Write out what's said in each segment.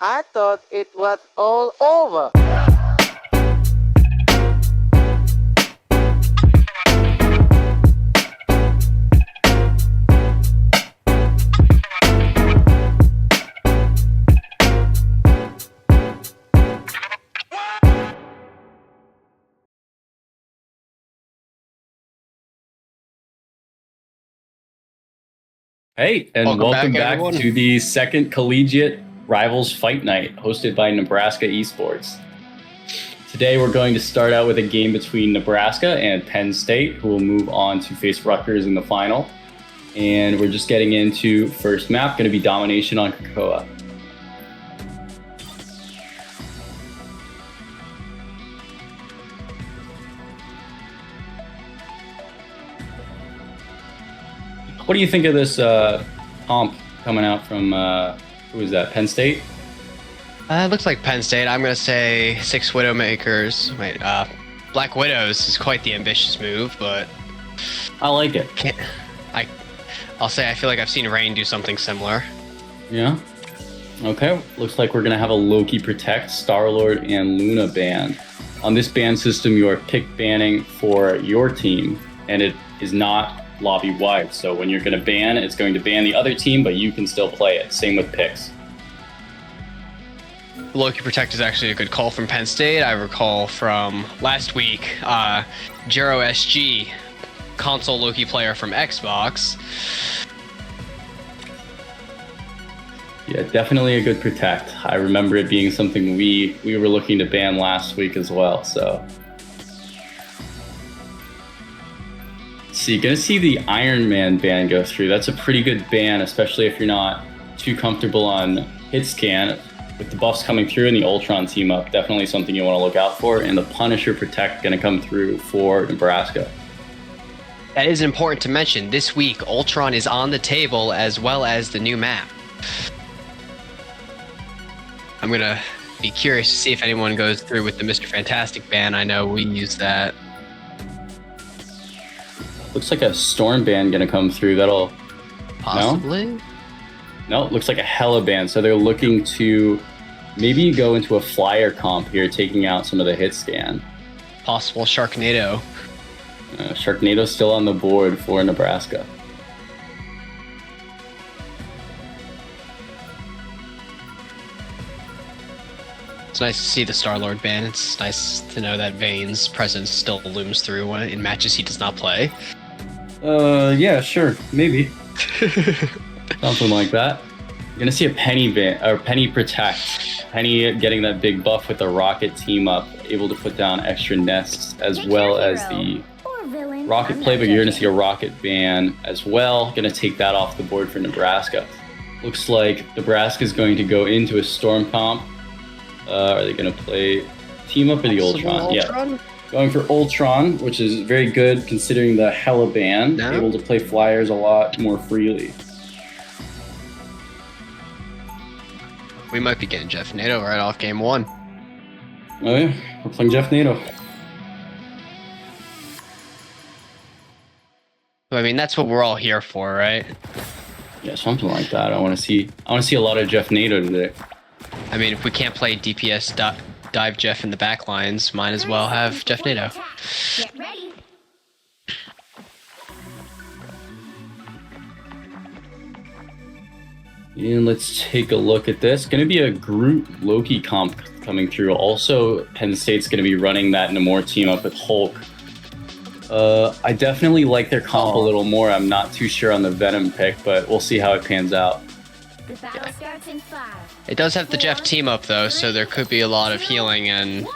I thought it was all over. Hey, and welcome back everyone. to the second Collegiate Rivals Fight Night, hosted by Nebraska Esports. Today we're going to start out with a game between Nebraska and Penn State, who will move on to face Rutgers in the final. And we're just getting into first map, going to be Domination on Krakoa. What do you think of this comp coming out from, who is that, Penn State? It looks like Penn State. I'm going to say 6 Widowmakers. Wait, Black Widows is quite the ambitious move, but... I like it. I'll say I feel like I've seen Rain do something similar. Yeah? Okay, looks like we're going to have a Loki Protect, Star-Lord, and Luna ban. On this ban system, you are pick banning for your team, and it is not lobby-wide. So when you're going to ban, it's going to ban the other team, but you can still play it. Same with picks. Loki Protect is actually a good call from Penn State. I recall from last week, Jero SG, console Loki player from Xbox. Yeah, definitely a good protect. I remember it being something we were looking to ban last week as well, so... So you're going to see the Iron Man ban go through. That's a pretty good ban, especially if you're not too comfortable on hit scan. With the buffs coming through and the Ultron team up, definitely something you want to look out for. And the Punisher Protect going to come through for Nebraska. That is important to mention. This week, Ultron is on the table as well as the new map. I'm going to be curious to see if anyone goes through with the Mr. Fantastic ban. I know we use that. Looks like a Storm ban going to come through. That'll... Possibly? No, it looks like a Hella ban. So they're looking to maybe go into a flyer comp here, taking out some of the hit scan. Possible Sharknado. Sharknado's still on the board for Nebraska. It's nice to see the Star-Lord ban. It's nice to know that Vane's presence still looms through when in matches he does not play. Yeah, sure, maybe. Something like that. You're gonna see a Penny ban or Penny Protect. Penny getting that big buff with the Rocket team up, able to put down extra nests as well as the Rocket playbook. You're gonna see a Rocket ban as well. Gonna take that off the board for Nebraska. Looks like Nebraska is going to go into a Storm comp. Are they gonna play team up or the Ultron? Yeah. Going for Ultron, which is very good considering the Hella ban. No. Able to play flyers a lot more freely. We might be getting Jeff Nato right off game 1. Oh yeah, we're playing Jeff Nato. I mean, that's what we're all here for, right? Yeah, something like that. I want to see a lot of Jeff Nato today. I mean, if we can't play DPS dive Jeff in the back lines, might as well have Jeff Nato. Get ready. And let's take a look at this. Going to be a Groot Loki comp coming through. Also, Penn State's going to be running that Namor team up with Hulk. I definitely like their comp a little more. I'm not too sure on the Venom pick, but we'll see how it pans out. The battle starts in 5. It does have the Jeff team up though, so there could be a lot of healing and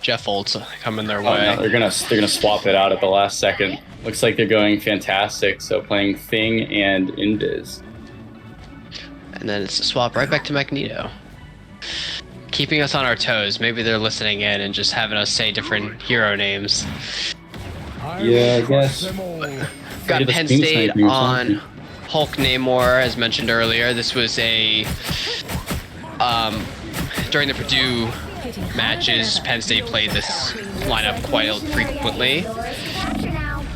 Jeff ults coming their way. Oh, no, they're gonna swap it out at the last second. Looks like they're going Fantastic, so playing Thing and Invis. And then it's a swap right back to Magneto. Keeping us on our toes. Maybe they're listening in and just having us say different hero names. Yeah, I guess. Got Penn State on Hulk Namor, as mentioned earlier. This was a during the Purdue matches, Penn State played this lineup quite frequently.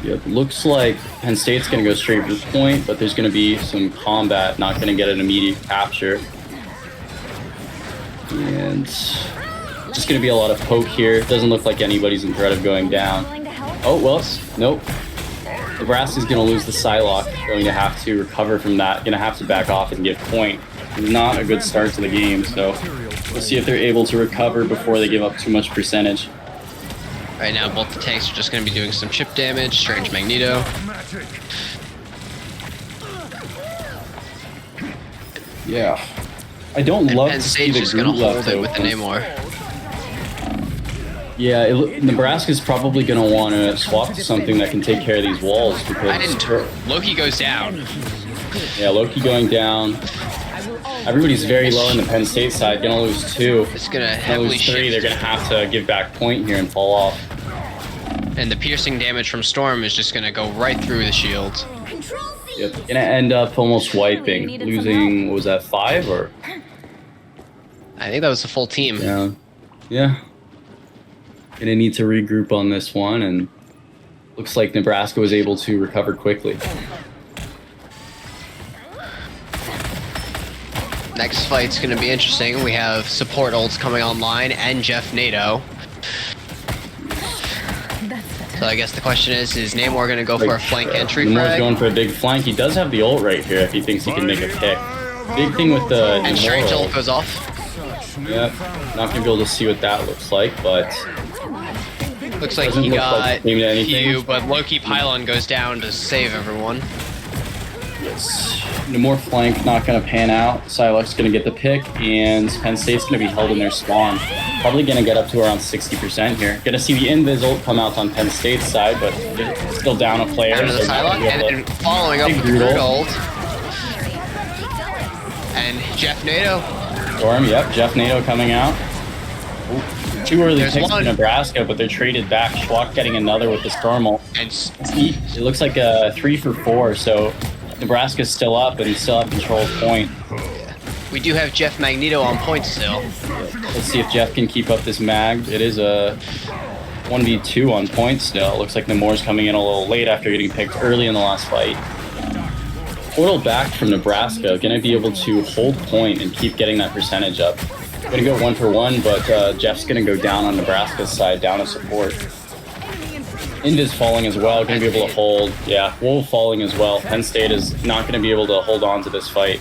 Yep, looks like Penn State's going to go straight for point, but there's going to be some combat, not going to get an immediate capture. And just going to be a lot of poke here. Doesn't look like anybody's in threat of going down. Oh, well, nope. Nebraska's going to lose the Psylocke. Going to have to recover from that. Going to have to back off and give point. Not a good start to the game, so we'll see if they're able to recover before they give up too much percentage. Right now, both the tanks are just going to be doing some chip damage. Strange Magneto. Yeah. I don't And love Penn to see State's the just group going to hold left it with the open. Namor. Yeah, Nebraska's probably going to want to swap to something that can take care of these walls I didn't. because Loki goes down. yeah, Loki going down. Everybody's very low on the Penn State side. Going to lose 2. It's going to Gonna heavily lose 3. They're shift. going to have to give back point here and fall off. And the piercing damage from Storm is just going to go right through the shield. Yep. Going to end up almost wiping, losing. What was that, 5 or? I think that was the full team. Yeah. Yeah. Gonna need to regroup on this one, and looks like Nebraska was able to recover quickly. Next fight's going to be interesting. We have support ults coming online and Jeff NATO. So I guess the question is Namor going to go for a flank entry Nemor's frag? going for a big flank. He does have the ult right here if he thinks he can make a pick. Big thing with the And Strange Namor ult ult. goes off. Yep. Not gonna be able to see what that looks like, but Looks like Doesn't he look like got it aimed at anything. few, but Loki Pylon goes down to save everyone. Namor flank not gonna pan out. Psylocke's gonna get the pick, and Penn State's gonna be held in their spawn. Probably gonna get up to around 60% here. Gonna see the Invis ult come out on Penn State's side, but they're still down a player. Down to the so not Psylocke, gonna be able and to- then following up Big with the Groot Groot ult. ult. And Jeff NATO. Storm, yep, Jeff NATO coming out. Ooh, 2 early There's picks for one. Nebraska, but they're traded back. Schwach getting another with the Storm ult. And It looks like a 3 for 4, so Nebraska's still up and still have control of point. we do have Jeff Magneto on point still. Let's see if Jeff can keep up this mag. It is a 1v2 on point still. Looks like Nemor's coming in a little late after getting picked early in the last fight. Portal back from Nebraska, gonna be able to hold point and keep getting that percentage up. Gonna go 1 for 1, but Jeff's gonna go down on Nebraska's side, down as support. Invis falling as well, gonna be able to hold. Yeah, Wolf falling as well. Penn State is not gonna be able to hold on to this fight.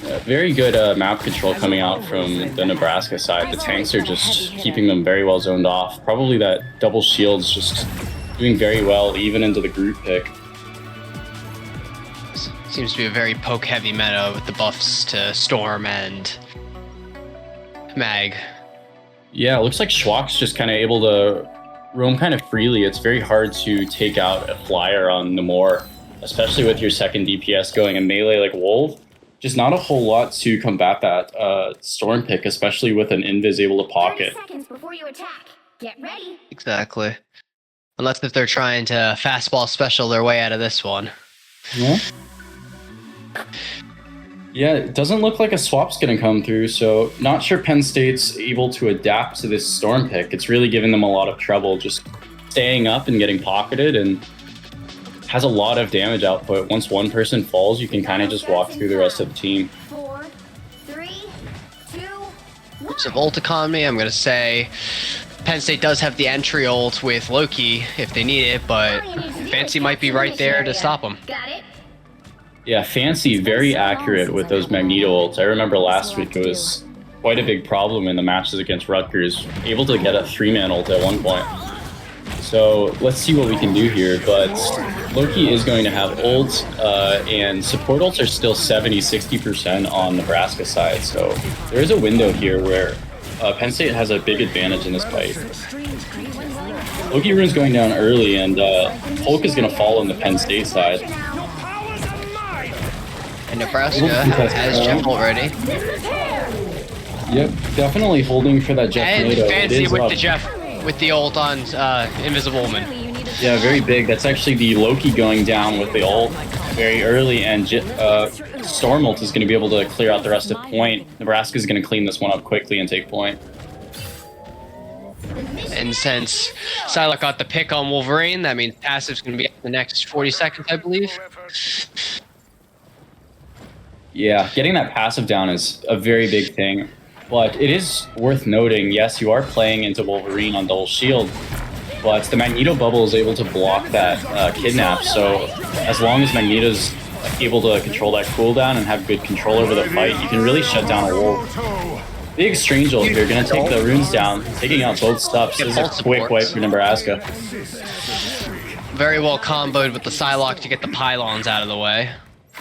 Yeah, very good map control coming out from the Nebraska side. The tanks are just keeping them very well zoned off. Probably that double shield's just doing very well, even into the group pick. Seems to be a very poke-heavy meta with the buffs to Storm and Mag. Yeah, it looks like Schwach's just kind of able to roam kind of freely. It's very hard to take out a flyer on Namor, especially with your second DPS going in melee like Wolf. Just not a whole lot to combat that Storm pick, especially with an Invis able to 30 pocket. seconds before you attack. Get ready. Exactly. Unless if they're trying to fastball special their way out of this one. Yeah. Yeah, it doesn't look like a swap's going to come through, so not sure Penn State's able to adapt to this Storm pick. It's really giving them a lot of trouble just staying up and getting pocketed, and has a lot of damage output. Once one person falls, you can kind of just walk through the rest of the team. 4, 3, 2, So ult economy, I'm going to say Penn State does have the entry ult with Loki if they need it, but Fancy might be right there to stop them. Got it? Yeah, Fancy, very accurate with those Magneto ults. I remember last week it was quite a big problem in the matches against Rutgers, able to get a 3-man ult at one point. So let's see what we can do here, but Loki is going to have ult, and support ults are still 70-60% on Nebraska side, so there is a window here where Penn State has a big advantage in this fight. Loki rune's going down early, and Hulk is going to fall on the Penn State side. And Nebraska has Jeff already. Yep, definitely holding for that Jeff And NATO. It Fancy is with up. the Jeff, with the ult on Invisible Woman. Yeah, very big. That's actually the Loki going down with the ult very early, and Storm ult is going to be able to clear out the rest of point. Nebraska's going to clean this one up quickly and take point. And since Psylocke got the pick on Wolverine, that means passive's going to be the next 40 seconds, I believe. Yeah, getting that passive down is a very big thing. But it is worth noting, yes, you are playing into Wolverine on double shield, but the Magneto bubble is able to block that kidnap. So as long as Magneto's able to control that cooldown and have good control over the fight, you can really shut down a wolf. Big strange ult here, gonna take the runes down, taking out both stuffs. This is a quick wipe for Nebraska. Very well comboed with the Psylocke to get the pylons out of the way.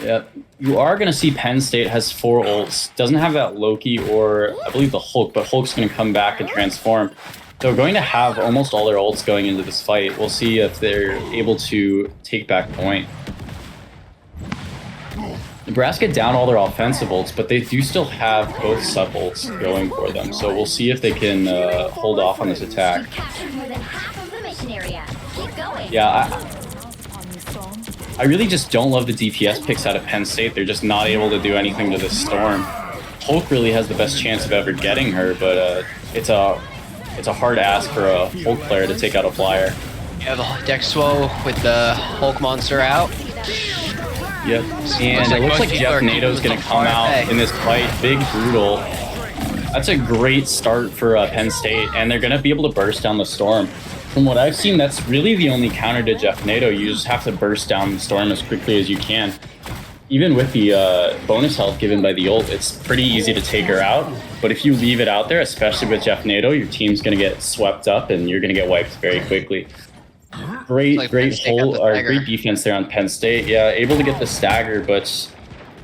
Yeah, you are going to see Penn State has 4 ults. Doesn't have that Loki or, I believe, the Hulk, but Hulk's going to come back and transform. They're going to have almost all their ults going into this fight. We'll see if they're able to take back point. Nebraska down all their offensive ults, but they do still have both sub ults going for them. So we'll see if they can hold off on this attack. You've captured more than half of the mission area. Keep going. Yeah, I really just don't love the DPS picks out of Penn State. They're just not able to do anything to this Storm. Hulk really has the best chance of ever getting her, but it's a hard ask for a Hulk player to take out a flyer. You have a Dexwo with the Hulk monster out. Yep, and it looks like Jeff Nato's going to come out in this fight. Big brutal. That's a great start for Penn State, and they're going to be able to burst down the Storm. From what I've seen, that's really the only counter to Jeff Nato. You just have to burst down the Storm as quickly as you can. Even with the bonus health given by the ult, it's pretty easy to take her out. But if you leave it out there, especially with Jeff Nato, your team's going to get swept up and you're going to get wiped very quickly. Great defense there on Penn State. Yeah, able to get the stagger, but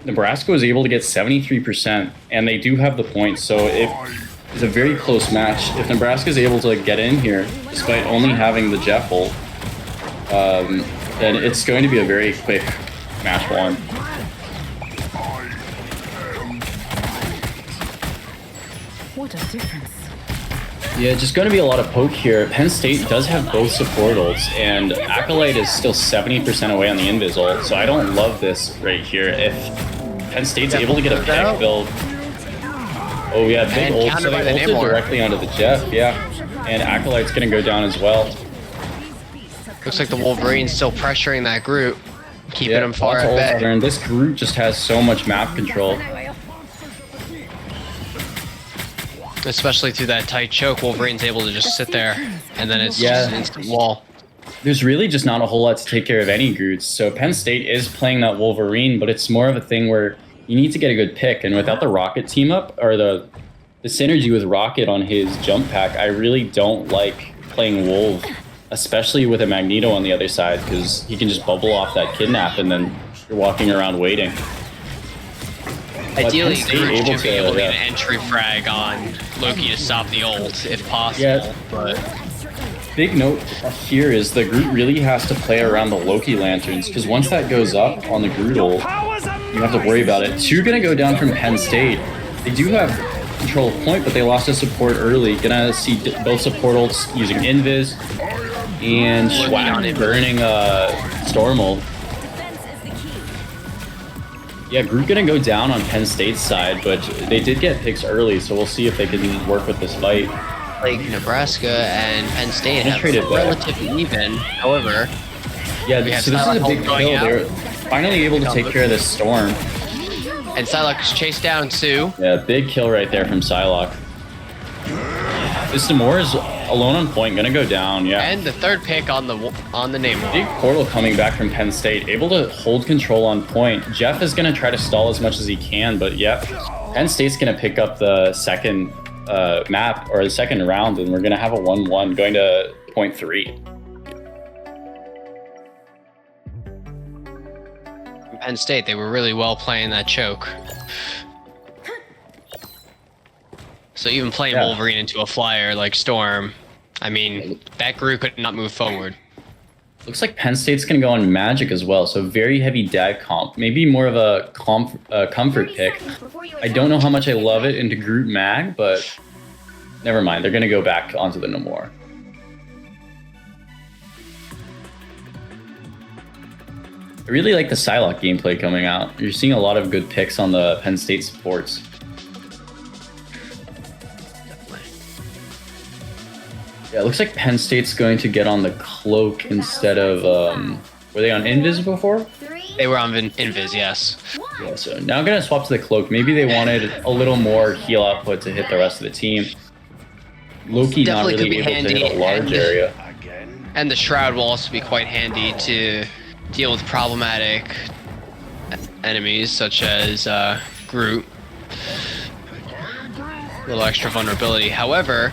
Nebraska was able to get 73%, and they do have the points, so it's a very close match. If Nebraska is able to get in here, despite only having the Jeff ult, then it's going to be a very quick match one. What a difference. Yeah, just going to be a lot of poke here. Penn State does have both support ults, and Acolyte is still 70% away on the Invis ult, so I don't love this right here. If Penn State's able to get a pick build... Oh yeah, big ult, so they ulted directly onto the Jeff, yeah. And Acolyte's going to go down as well. Looks like the Wolverine's still pressuring that group, keeping them far at bay. And this group just has so much map control. Especially through that tight choke, Wolverine's able to just sit there, and then it's just an instant wall. There's really just not a whole lot to take care of any Groots. So Penn State is playing that Wolverine, but it's more of a thing where you need to get a good pick. And without the Rocket team up, or the synergy with Rocket on his jump pack, I really don't like playing Wolf, especially with a Magneto on the other side, because he can just bubble off that kidnap and then you're walking around waiting. Ideally, Groot should be able to get an entry frag on Loki to stop the ult, if possible. Yeah, but big note here is the Groot really has to play around the Loki lanterns, because once that goes up on the Groot ult, you have to worry about it. 2 gonna go down from Penn State. They do have control of point, but they lost a support early. Gonna see both support ults using Invis and Schwack burning Storm ult. Yeah, Groot gonna go down on Penn State's side, but they did get picks early, so we'll see if they can work with this fight. Like Nebraska and Penn State have relatively even. However, yeah, so this is a big kill. They're finally able to take care of this Storm. And Psylocke chased down Sue. Yeah, big kill right there from Psylocke. This Namor is alone on point, gonna go down, yeah. And the third pick on the Namor. Big portal coming back from Penn State, able to hold control on point. Jeff is gonna try to stall as much as he can, but yeah, Penn State's gonna pick up the second map, or the second round, and we're gonna have a 1-1 going to point 3. Penn State, they were really well playing that choke. So even playing Wolverine into a flyer like Storm, I mean, that group could not move forward. Looks like Penn State's going to go on Magic as well, so very heavy dag comp. Maybe more of a comfort pick. I don't know how much I love it into Groot Mag, but never mind. They're going to go back onto the Namor. I really like the Psylocke gameplay coming out. You're seeing a lot of good picks on the Penn State supports. Yeah, it looks like Penn State's going to get on the cloak instead of, were they on Invis before? 3, They were on Invis, yes. Yeah, so now I'm gonna swap to the cloak. Maybe they wanted a little more heal output to hit the rest of the team. Loki not Definitely could really be able handy, to hit a large and- area. And the Shroud will also be quite handy to deal with problematic enemies such as Groot. A little extra vulnerability. However,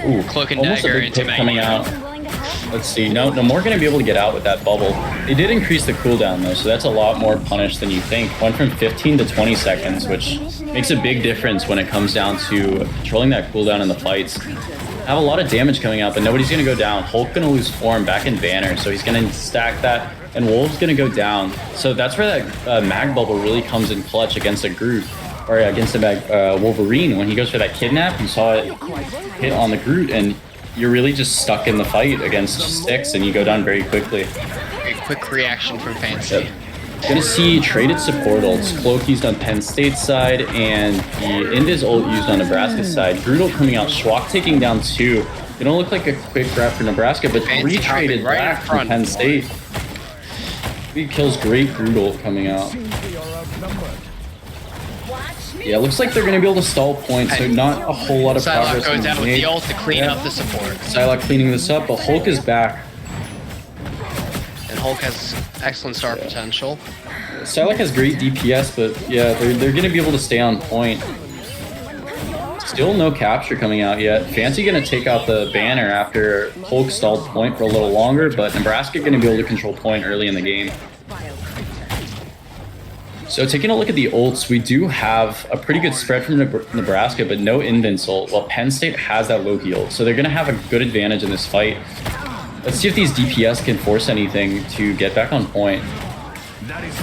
Ooh, Cloak and almost a Dagger big into pick coming Magneto. out. Let's see. No more gonna be able to get out with that bubble. They did increase the cooldown though, so that's a lot more punish than you think. Went from 15 to 20 seconds, which makes a big difference when it comes down to controlling that cooldown in the fights. Have a lot of damage coming out, but nobody's gonna go down. Hulk gonna lose form back in Banner, so he's gonna stack that, and Wolf's gonna go down. So that's where that mag bubble really comes in clutch against a Groot, or against a Wolverine. When he goes for that kidnap, you saw it hit on the Groot, and you're really just stuck in the fight against sticks, and you go down very quickly. A quick reaction from Fancy. Gonna see traded support ults. Cloak used on Penn State's side, and the Invis ult used on Nebraska's side. Groot ult coming out. Schwak taking down 2. It don't look like a quick grab for Nebraska, but Fancy 3 traded right in back from front. Penn State. 3 kills, great Groot ult coming out. Yeah, it looks like they're gonna be able to stall points, so not a whole lot of Psylocke progress. goes being down with made. the ult to clean up the support. Psylocke cleaning this up, but Hulk is back. And Hulk has excellent star potential. Psylocke has great DPS, but yeah, they're gonna be able to stay on point. Still no capture coming out yet. Fancy gonna take out the banner after Hulk stalled point for a little longer, but Nebraska gonna be able to control point early in the game. So taking a look at the ults, we do have a pretty good spread from Nebraska, but no Invince ult, while Penn State has that Loki ult. So they're gonna have a good advantage in this fight. Let's see if these DPS can force anything to get back on point.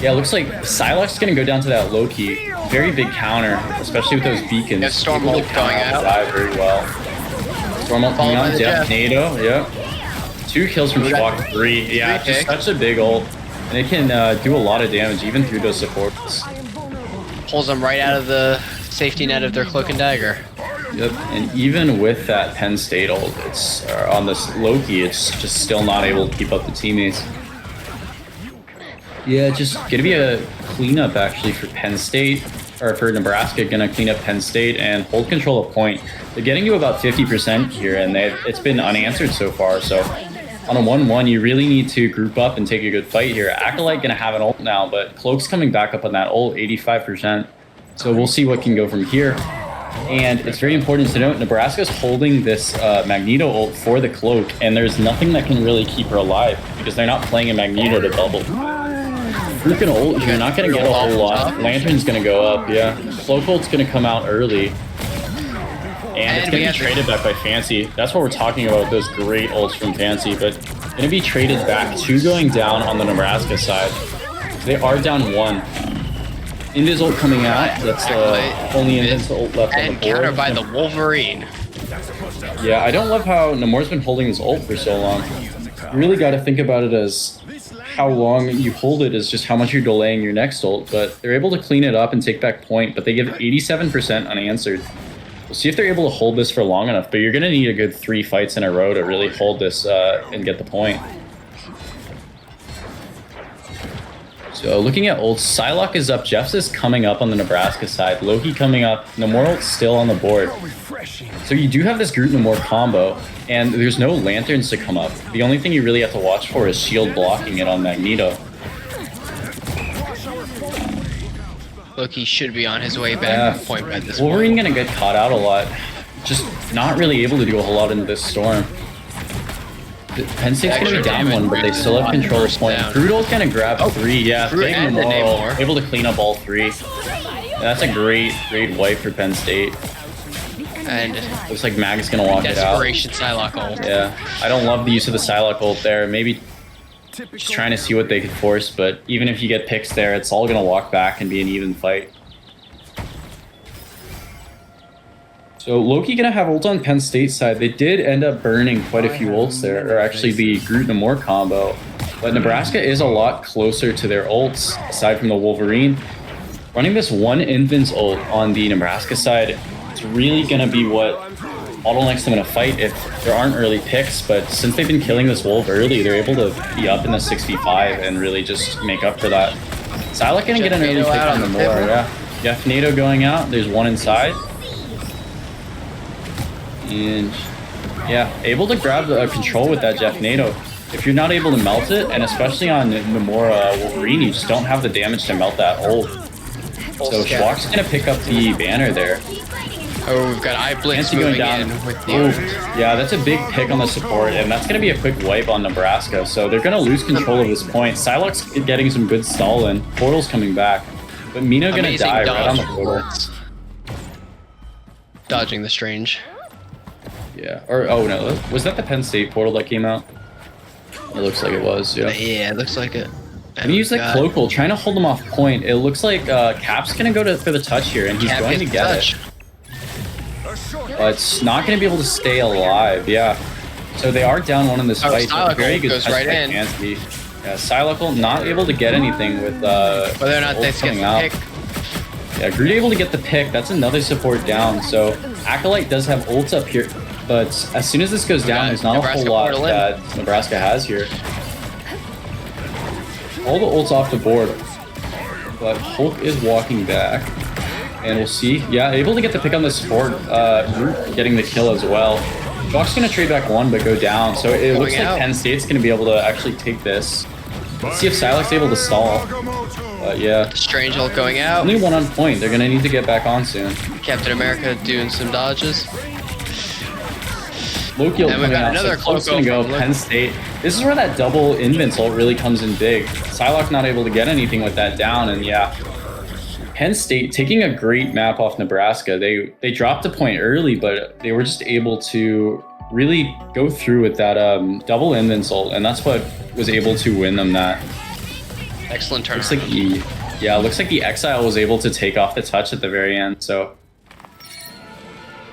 Yeah, it looks like Psylocke's gonna go down to that Loki. Very big counter, especially with those beacons. Yeah, Storm Able to ult going counter out. dive very well. Storm ult coming Followed by out, the yeah, Jeff. NATO, yeah. 2 kills from Schwak, 3. Yeah, Three just picks. such a big ult. And it can do a lot of damage, even through those supports. Pulls them right out of the safety net of their Cloak and Dagger. Yep, and even with that Penn State ult, it's on this Loki, it's just still not able to keep up the teammates. Yeah, just gonna be a cleanup actually for Penn State, or for Nebraska, gonna clean up Penn State and hold control of point. They're getting to about 50% here, and it's been unanswered so far, so on a 1-1, you really need to group up and take a good fight here. Acolyte gonna have an ult now, but Cloak's coming back up on that ult, 85%. So we'll see what can go from here. And it's very important to note, Nebraska's holding this Magneto ult for the Cloak, and there's nothing that can really keep her alive, because they're not playing a Magneto to bubble. Groot gonna ult, you're not gonna get a whole lot. Lantern's gonna go up, yeah. Cloak ult's gonna come out early. And it's And going we to be have traded back by Fancy. That's what we're talking about, those great ults from Fancy. But going to be traded back, 2 going down on the Nebraska side. They are down 1. Invis ult coming out. That's only Invis ult left on the And board. countered by the Wolverine. Yeah, I don't love how Namor's been holding his ult for so long. You really got to think about it as how long you hold it is just how much you're delaying your next ult. But they're able to clean it up and take back point, but they give 87% unanswered. We'll see if they're able to hold this for long enough, but you're going to need a good 3 fights in a row to really hold this and get the point. So looking at ults, Psylocke is up, Jeff's is coming up on the Nebraska side, Loki coming up, Namor ult's still on the board. So you do have this Groot Namor combo, and there's no lanterns to come up. The only thing you really have to watch for is shield blocking it on Magneto. Loki should be on his way back to point by this Wolverine point. gonna get caught out a lot. Just not really able to do a whole lot into this storm. Penn State's gonna be down 1, but they still have control of point. Grootle's gonna grab 3, yeah. Groot big and the Namor, Namor. able to clean up all 3. Yeah, that's a great wipe for Penn State. And Looks like Mag's gonna walk it out. desperation Psylocke ult. Yeah, I don't love the use of the Psylocke ult there. Maybe just trying to see what they could force, but even if you get picks there, it's all gonna walk back and be an even fight. So Loki gonna have ult on Penn State side. They did end up burning quite a few ults there, or actually the Groot Namor combo. But Nebraska is a lot closer to their ults, aside from the Wolverine. Running this one Invince ult on the Nebraska side, it's really gonna be what bottlenecks them in a fight if there aren't early picks, but since they've been killing this wolf early, they're able to be up in the 6v5 and really just make up for that. Sylar gonna get an early pick on the more, yeah. Jeff NATO going out, there's one inside. And yeah, able to grab the control with that Jeff NATO. If you're not able to melt it, and especially on Nomura Wolverine, you just don't have the damage to melt that ult. So Schwach's gonna pick up the banner there. Oh, we've got iBlitz going moving down. in with the Yeah, that's a big pick on the support, and that's going to be a quick wipe on Nebraska. So they're going to lose control of this point. Psylocke's getting some good stall in. Portal's coming back. But Mino going to die right on the portal. Dodging the strange. Yeah. Or, oh no, was that the Penn State portal that came out? It looks like it was, yeah. Yeah, it looks like it. And he used like Cloakle, trying to hold him off point. It looks like Cap's going to go for the touch here, and he's going to get it. But it's not going to be able to stay alive, yeah. So they are down one in this fight. Very good touch by Kansky. Yeah, Psylocke not able to get anything with whether or not they get the pick. Yeah, Groot able to get the pick. That's another support down. So Acolyte does have ults up here, but as soon as this goes down, there's not a whole lot that Nebraska has here. All the ults off the board, but Hulk is walking back. And we'll see. Yeah, able to get the pick on the support. Root getting the kill as well. Jock's going to trade back one, but go down. So it looks like Penn State's going to be able to actually take this. Let's see if Psylocke's able to stall. Yeah. Strange ult going out. Only one on point. They're going to need to get back on soon. Captain America doing some dodges. Loki ult coming out. Another close going to go. Penn State. This is where that double invince ult really comes in big. Psylocke not able to get anything with that down, and yeah. Penn State taking a great map off Nebraska. They dropped a point early, but they were just able to really go through with that double invince ult, and that's what was able to win them that. Excellent turn. Looks like the Exile was able to take off the touch at the very end, so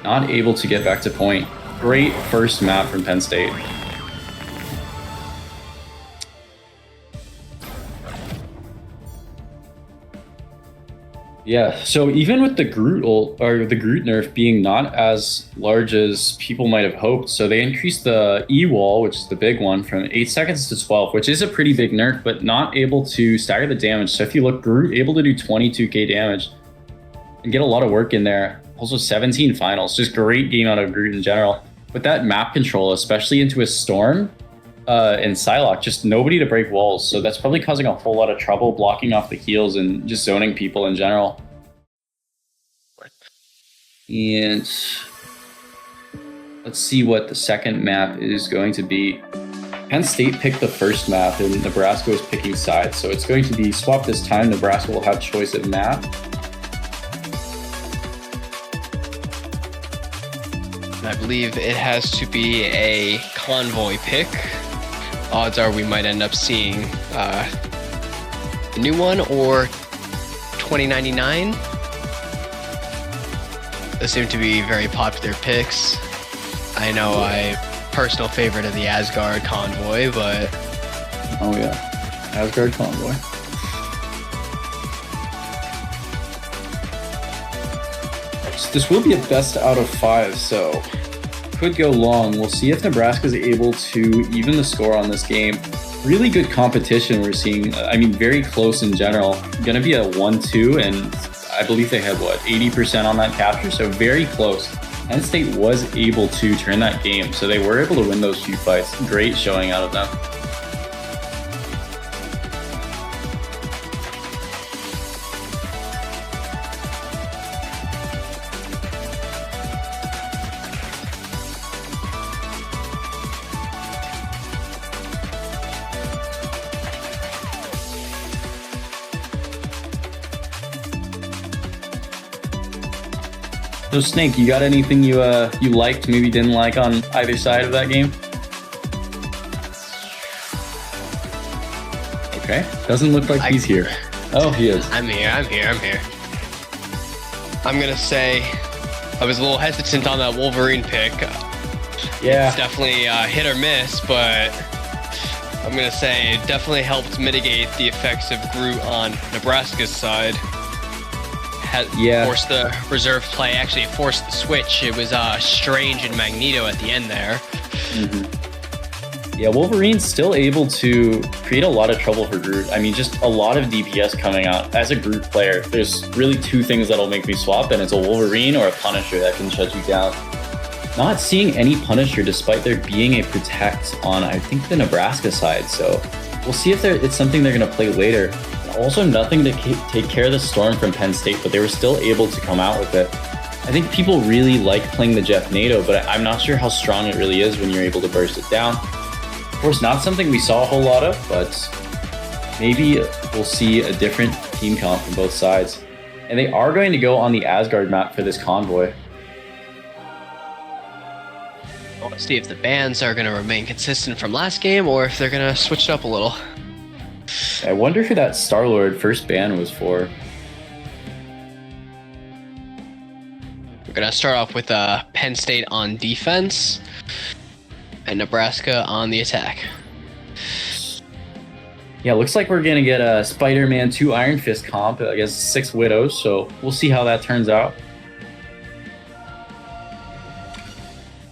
not able to get back to point. Great first map from Penn State. Yeah, so even with the Groot ult, or the Groot nerf being not as large as people might have hoped, so they increased the E wall, which is the big one, from 8 seconds to 12, which is a pretty big nerf, but not able to stagger the damage. So if you look, Groot able to do 22k damage and get a lot of work in there. Also 17 finals, just great game out of Groot in general. With that map control, especially into a Storm and Psylocke, just nobody to break walls. So that's probably causing a whole lot of trouble blocking off the heals and just zoning people in general. And let's see what the second map is going to be. Penn State picked the first map and Nebraska was picking sides. So it's going to be swapped this time. Nebraska will have choice of map. I believe it has to be a convoy pick. Odds are we might end up seeing a new one or 2099. Those seem to be very popular picks. I know I personal favorite of the Asgard convoy, but oh yeah, Asgard convoy. This will be a best out of 5, so could go long. We'll see if Nebraska is able to even the score on this game. Really good competition we're seeing. I mean, very close in general. Going to be a 1-2, and I believe they had, 80% on that capture, so very close. Penn State was able to turn that game, so they were able to win those few fights. Great showing out of them. So Snake, you got anything you liked, maybe didn't like on either side of that game? Okay, doesn't look like he's here. Oh, he is. I'm here. I'm gonna say I was a little hesitant on that Wolverine pick. Yeah. It's definitely hit or miss, but I'm gonna say it definitely helped mitigate the effects of Groot on Nebraska's side. forced the reserve play. Actually, it forced the switch. It was Strange and Magneto at the end there. Yeah, Wolverine's still able to create a lot of trouble for Groot. I mean, just a lot of DPS coming out. As a Groot player, there's really two things that'll make me swap, and it's a Wolverine or a Punisher that can shut you down. Not seeing any Punisher despite there being a Protect on, I think, the Nebraska side. So we'll see if it's something they're going to play later. Also, nothing to take care of the Storm from Penn State, but they were still able to come out with it. I think people really like playing the Jeff NATO, but I'm not sure how strong it really is when you're able to burst it down. Of course, not something we saw a whole lot of, but maybe we'll see a different team comp from both sides. And they are going to go on the Asgard map for this convoy. We'll see if the bans are going to remain consistent from last game or if they're going to switch it up a little. I wonder who that Star-Lord first ban was for. We're going to start off with Penn State on defense and Nebraska on the attack. Yeah, looks like we're going to get a Spider-Man 2 Iron Fist comp against 6 Widows, so we'll see how that turns out.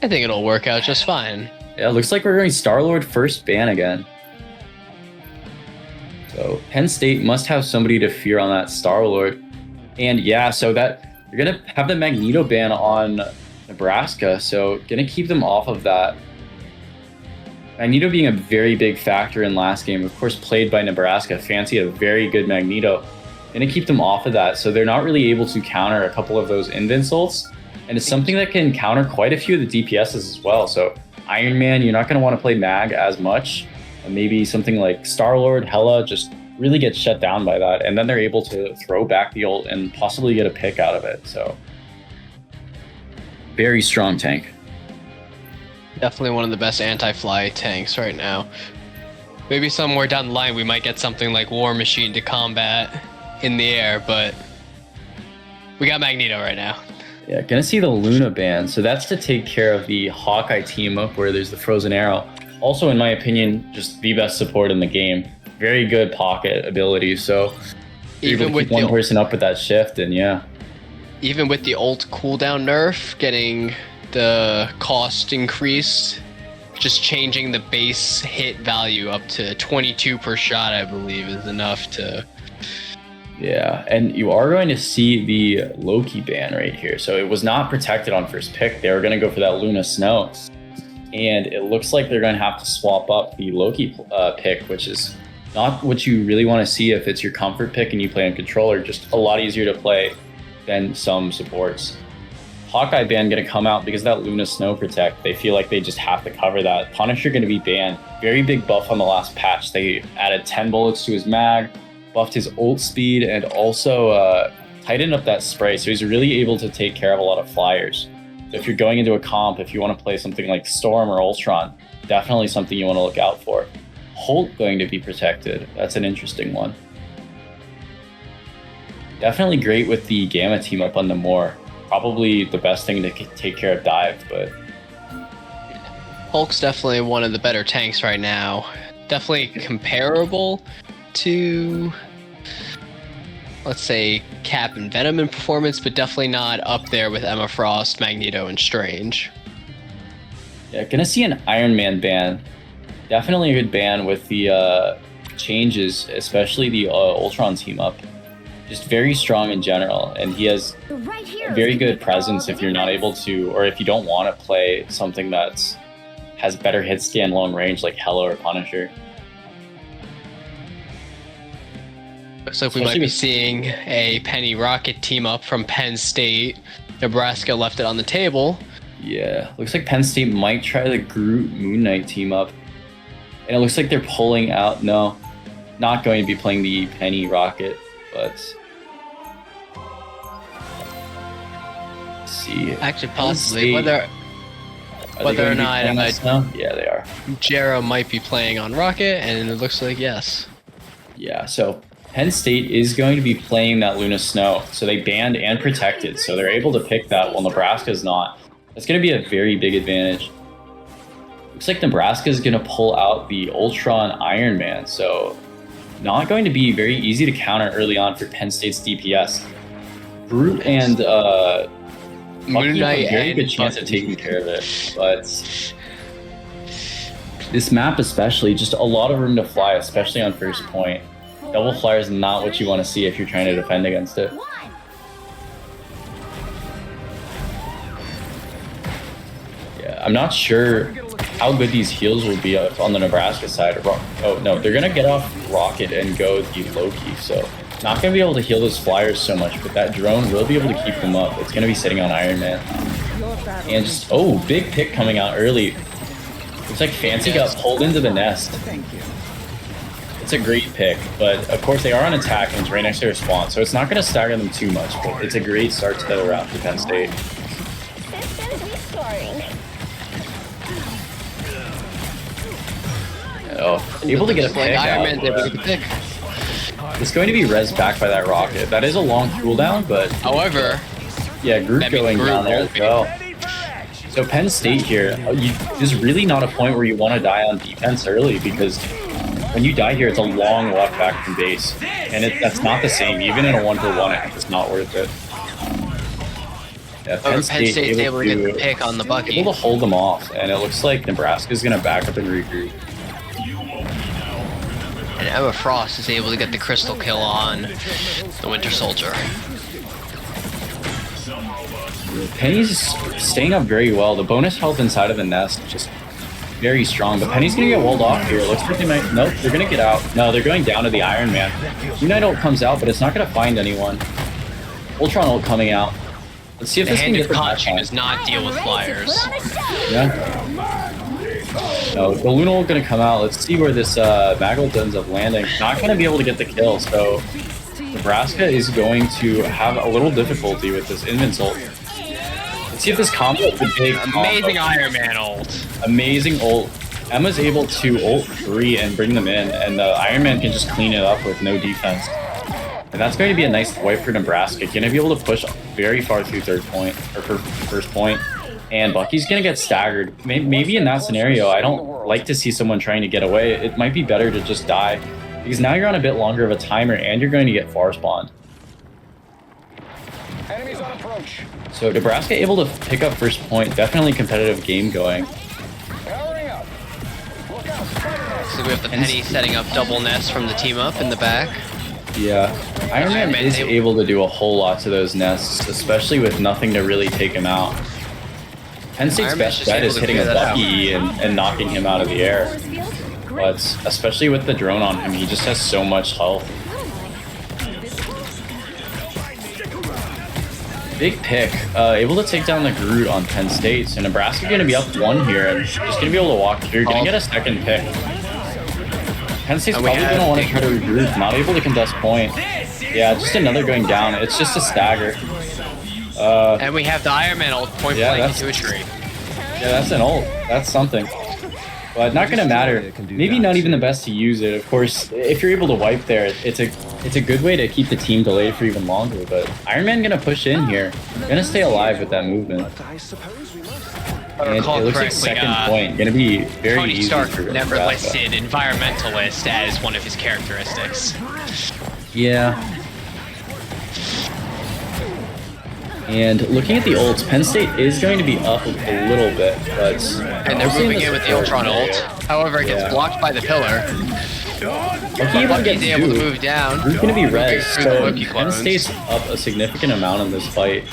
I think it'll work out just fine. Yeah, looks like we're going Star-Lord first ban again. So Penn State must have somebody to fear on that Star-Lord. And yeah, so that you're going to have the Magneto ban on Nebraska, so going to keep them off of that. Magneto being a very big factor in last game, of course played by Nebraska, fancy a very good Magneto. Going to keep them off of that, so they're not really able to counter a couple of those invincibles. And it's something that can counter quite a few of the DPSs as well. So Iron Man, you're not going to want to play Mag as much. Maybe something like Star-Lord, Hela, just really get shut down by that. And then they're able to throw back the ult and possibly get a pick out of it. So very strong tank. Definitely one of the best anti-fly tanks right now. Maybe somewhere down the line we might get something like War Machine to combat in the air, but we got Magneto right now. Yeah, gonna see the Luna ban. So that's to take care of the Hawkeye team up where there's the Frozen Arrow. Also, in my opinion, just the best support in the game. Very good pocket ability. So even with one person up with that shift, and yeah. Even with the ult cooldown nerf, getting the cost increased, just changing the base hit value up to 22 per shot, I believe, is enough to... Yeah, and you are going to see the Loki ban right here. So it was not protected on first pick. They were going to go for that Luna Snow. And it looks like they're going to have to swap up the Loki pick, which is not what you really want to see if it's your comfort pick and you play on controller. Just a lot easier to play than some supports. Hawkeye ban going to come out because of that Luna Snow protect. They feel like they just have to cover that. Punisher going to be banned. Very big buff on the last patch. They added 10 bullets to his mag, buffed his ult speed, and also tightened up that spray. So he's really able to take care of a lot of flyers. So if you're going into a comp, if you want to play something like Storm or Ultron, definitely something you want to look out for. Holt going to be protected. That's an interesting one. Definitely great with the Gamma team up on the Moor. Probably the best thing to take care of dive, but... Hulk's definitely one of the better tanks right now. Definitely comparable to, let's say, Cap and Venom in performance, but definitely not up there with Emma Frost, Magneto, and Strange. Yeah, gonna see an Iron Man ban. Definitely a good ban with the changes, especially the Ultron team up. Just very strong in general, and he has a very good presence if you're not able to, or if you don't want to play something that has better hit scan long range like Hela or Punisher. So if we might be seeing a Penny Rocket team up from Penn State. Nebraska left it on the table. Yeah, looks like Penn State might try the Groot Moon Knight team up. And it looks like they're pulling out, no, not going to be playing the Penny Rocket, but... Let's see. Actually, possibly. Whether or not yeah, they are. Jarrah might be playing on Rocket, and it looks like yes. Yeah, so Penn State is going to be playing that Luna Snow. So they banned and protected, so they're able to pick that while Nebraska's not. That's going to be a very big advantage. Looks like Nebraska's going to pull out the Ultron Iron Man, so not going to be very easy to counter early on for Penn State's DPS. Groot and Moon Bucky have Knight a very and good chance of Bucky. taking care of it, but this map especially, just a lot of room to fly, especially on first point. Double flyer is not what you want to see if you're trying to defend against it. Yeah, I'm not sure how good these heals will be on the Nebraska side. Oh no, they're gonna get off Rocket and go the Loki, so not gonna be able to heal those flyers so much, but that drone will be able to keep them up. It's gonna be sitting on Iron Man. And just, oh, big pick coming out early. Looks like Fancy got pulled into the nest. It's a great pick, but of course they are on attack and it's right next to their spawn, so it's not gonna stagger them too much, but it's a great start to the round for Penn State. Systems restoring. Oh, able to get a Like pick Iron out. Man's able to get the pick. It's going to be res back by that rocket. That is a long cooldown, but However, yeah, Groot that means going Groot down there as won't be. well. So Penn State here, there's really not a point where you want to die on defense early, because when you die here, it's a long walk back from base, and that's not the same. Even in a 1-for-1, it's not worth it. Yeah, Penn State's able to get the pick on the Bucky. able to hold them off, and it looks like Nebraska's going to back up and regroup. And Emma Frost is able to get the crystal kill on the Winter Soldier. Penny's staying up very well. The bonus health inside of the nest just very strong, but Penny's gonna get walled off here. Looks like they might, nope, they're gonna get out. No, they're going down to the Iron Man. Unite ult comes out, but it's not gonna find anyone. Ultron ult coming out. Let's see if The this can Hand get of the Caution match does not deal with flyers. Yeah. No, the Luna ult gonna come out. Let's see where this Mag ult ends up landing. Not gonna be able to get the kill, so Nebraska is going to have a little difficulty with this Invin's ult. Let's see if this combo is a big Amazing combo. Iron Man ult. Amazing ult. Emma's able to ult 3 and bring them in, and the Iron Man can just clean it up with no defense. And that's going to be a nice wipe for Nebraska. Going to be able to push very far through third point, or first point. And Bucky's going to get staggered. Maybe in that scenario, I don't like to see someone trying to get away. It might be better to just die, because now you're on a bit longer of a timer, and you're going to get far spawned. Enemies on approach. So Nebraska able to pick up first point. Definitely competitive game going. Powering up. Look out, spider nest. So we have the Penny setting up double nest from the team up in the back. Yeah, Iron Man is able to do a whole lot to those nests, especially with nothing to really take him out. Penn State's Iron Man's best just bet able is to hitting a clear that out. Bucky and knocking him out of the air. But especially with the drone on him, he just has so much health. Big pick, able to take down the Groot on Penn State. So Nebraska's going to be up 1 here, and just going to be able to walk through. Going to get a second pick. Penn State's And we probably have going to want to big try to regroup. Not able to contest point. Yeah, just another going down. It's just a stagger. And we have the Iron Man ult point Yeah, blank that's- into a tree. Yeah, that's an ult. That's something. But not gonna matter. Maybe not even the best to use it. Of course, if you're able to wipe there, it's a good way to keep the team delayed for even longer. But Iron Man gonna push in here. Gonna stay alive with that movement. I suppose we must. If I And it recall looks like correctly, second point. Gonna be very Tony easy Stark for never Nebraska. listed environmentalist as one of his characteristics. Yeah. And looking at the ults, Penn State is going to be up a little bit, but And they're also moving the in with the support Ultron ult. area. However, it gets Yeah. blocked by the pillar. Bucky able to get Bucky's able to two. move down. Who's going to be res? Through the So Loki Penn clones. State's up a significant amount in this fight.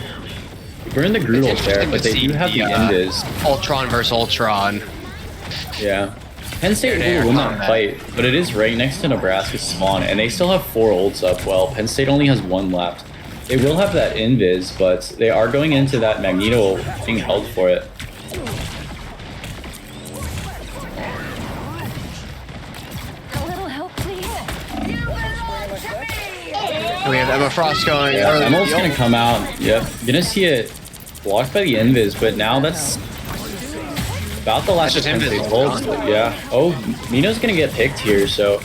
We burned the Groot ult there, Interesting but to they see do have the Invis. Ultron versus Ultron. Yeah. Penn State They're will win that combat. fight, but it is right next to Nebraska's spawn, and they still have 4 ults up. Well, Penn State only has 1 left. They will have that Invis, but they are going into that Magneto being held for it. A little help, please. We have Emma Frost going. Yeah, early Emerald's in the gonna ult. come out. Yep, gonna see it blocked by the Invis, but now that's about the last of That's just Penn State's Invis. ults. But yeah. Oh, Mino's gonna get picked here, so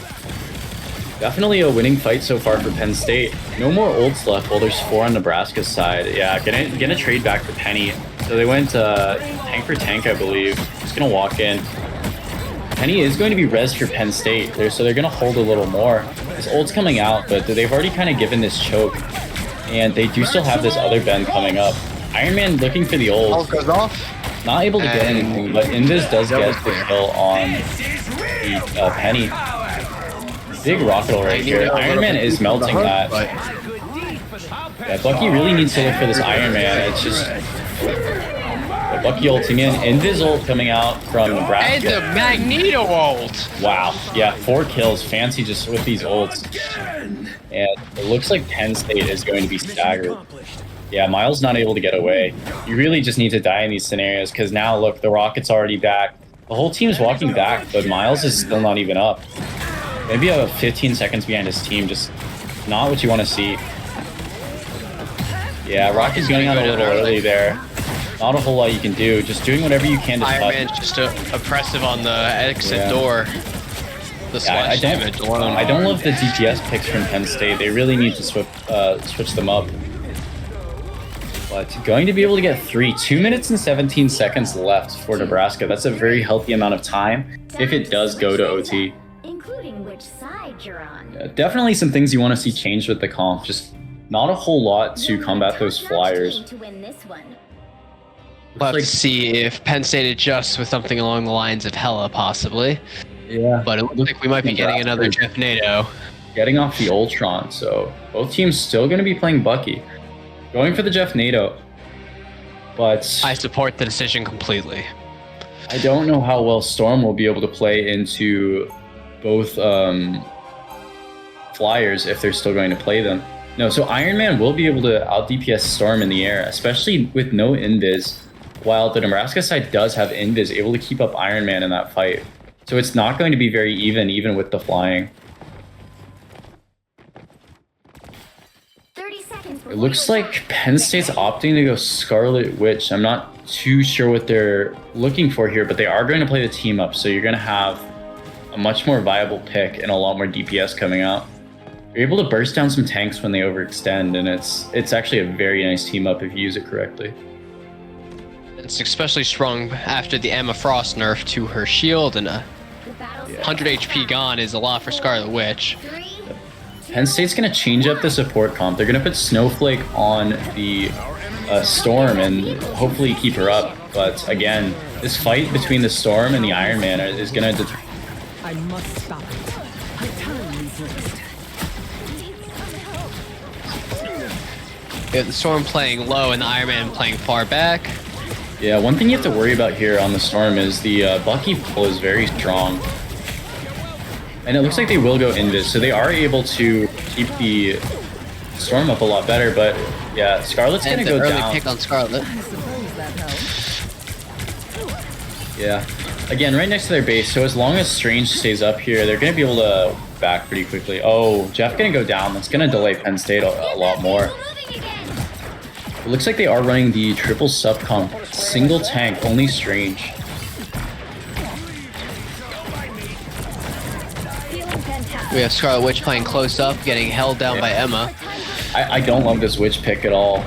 definitely a winning fight so far for Penn State. No more ults left. Well, there's 4 on Nebraska's side. Yeah, gonna trade back to Penny. So they went tank for tank, I believe. Just gonna walk in. Penny is going to be res for Penn State, so they're gonna hold a little more. His ult's coming out, but they've already kind of given this choke. And they do still have this other bend coming up. Iron Man looking for the Ult ult. goes off. Not able to get And- anything, but Invis does get the kill on the Penny. Big rocket ult right here. Iron Man is melting that. Yeah, Bucky really needs to look for this Iron Man. It's just Bucky ulting in. Invis ult coming out from And Nebraska. the Magneto ult. Wow. Yeah, 4 kills. Fancy just with these ults. And it looks like Penn State is going to be staggered. Yeah, Miles not able to get away. You really just need to die in these scenarios because now look, the Rocket's already back. The whole team's walking back, but Miles is still not even up. Maybe 15 seconds behind his team, just not what you want to see. Yeah, Rocket's going out a little early there. Not a whole lot you can do. Just doing whatever you can to Iron touch. Man's just oppressive on the exit Yeah. door. The Yeah, slash damage alone. I don't love the DPS picks from Penn State. They really need to switch them up. But going to be able to get 3. 2 minutes and 17 seconds left for Nebraska. That's a very healthy amount of time if it does go to OT. Including which side you're on. Yeah, definitely some things you want to see changed with the comp. Just not a whole lot to combat those flyers. To win this one. We'll have like- to see if Penn State adjusts with something along the lines of Hella, possibly. Yeah. But it looks like we might be getting another Jeff NATO. Getting off the Ultron, so both teams still going to be playing Bucky. Going for the Jeff NATO. But I support the decision completely. I don't know how well Storm will be able to play into both flyers if they're still going to play them. No, so Iron Man will be able to out DPS Storm in the air, especially with no invis, while the Nebraska side does have invis able to keep up Iron Man in that fight. So it's not going to be very even with the flying. 30 seconds. It looks like Penn State's opting to go Scarlet Witch. I'm not too sure what they're looking for here, but they are going to play the team up, so you're going to have a much more viable pick and a lot more DPS coming out. You're able to burst down some tanks when they overextend, and it's actually a very nice team up if you use it correctly. It's especially strong after the Emma Frost nerf to her shield, and 100 HP gone is a lot for Scarlet Witch. Penn State's going to change up the support comp. They're going to put Snowflake on the Storm and hopefully keep her up. But again, this fight between the Storm and the Iron Man is going to I must stop it. My time is limited. We have the Storm playing low and the Iron Man playing far back. Yeah, one thing you have to worry about here on the Storm is the Bucky pull is very strong. And it looks like they will go invis, so they are able to keep the Storm up a lot better, but yeah, Scarlet's And gonna the go early down. pick on Scarlet. I suppose that helps. Yeah. Again, right next to their base, so as long as Strange stays up here, they're gonna be able to back pretty quickly. Oh, Jeff gonna go down. That's gonna delay Penn State a lot more. It looks like they are running the triple sub comp. Single tank, only Strange. We have Scarlet Witch playing close up, getting held down by Emma. I don't love this Witch pick at all.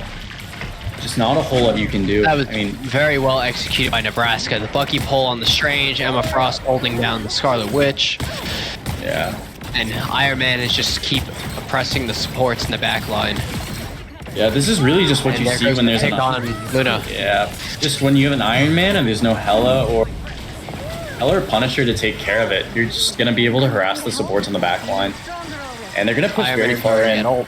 Just not a whole lot you can do. That was I mean, very well executed by Nebraska. The Bucky pull on the Strange, Emma Frost holding down the Scarlet Witch, yeah. and Iron Man is just keep oppressing the supports in the back line. Yeah, this is really just what And you there see goes when the there's pick an on Luna. Yeah, just when you have an Iron Man and there's no Hella or Punisher to take care of it, you're just gonna be able to harass the supports on the back line. And they're gonna push Iron very Man far in. and ult.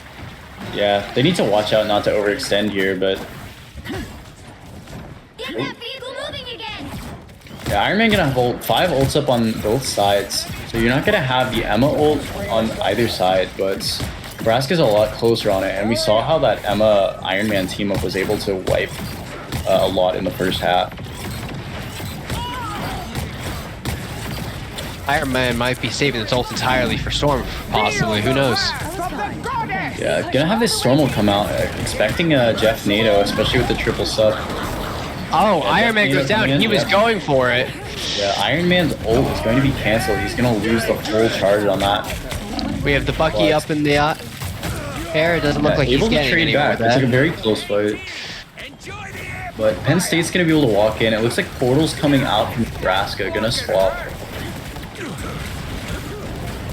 Yeah, they need to watch out not to overextend here, but Get that vehicle moving again. yeah, Iron Man gonna have 5 ults up on both sides. So you're not gonna have the Emma ult on either side, but Nebraska's a lot closer on it, and we saw how that Emma Iron Man team up was able to wipe a lot in the first half. Iron Man might be saving its ult entirely for Storm, possibly. Who knows? Yeah, gonna have this Storm will come out, expecting a Jeff NATO, especially with the triple sub. Oh, Yeah, Iron Man Jeff goes Nato's down. coming in, He was yeah. going for it. Yeah, Iron Man's ult is going to be canceled. He's gonna lose the full charge on that. We have the Bucky up in the air. It doesn't look like he's able to getting trade anywhere back. with It's like a that. very close fight. But Penn State's gonna be able to walk in. It looks like Portal's coming out from Nebraska, gonna swap.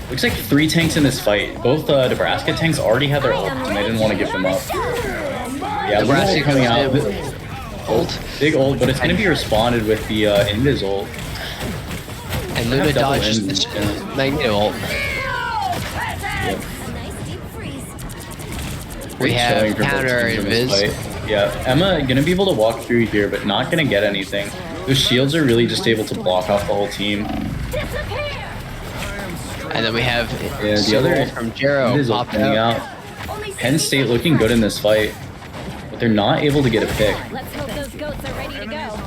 Looks like 3 tanks in this fight. Both Nebraska tanks already had their ult, and they didn't want to give them up. Yeah, Nebraska Nebraska coming out. Ult. Big ult, but it's going to be responded with the Invis ult. And Luna double dodges ends, the yeah. Magneto ult. Yep. A nice deep freeze. We have Showing for both counter teams in this invis. fight. Yeah, Emma gonna be able to walk through here, but not gonna get anything. Those shields are really just able to block off the whole team. And then we have The other from Jero Invis ult popping coming out. out. Penn State looking good in this fight, but they're not able to get a pick. Let's hope those goats are ready to go.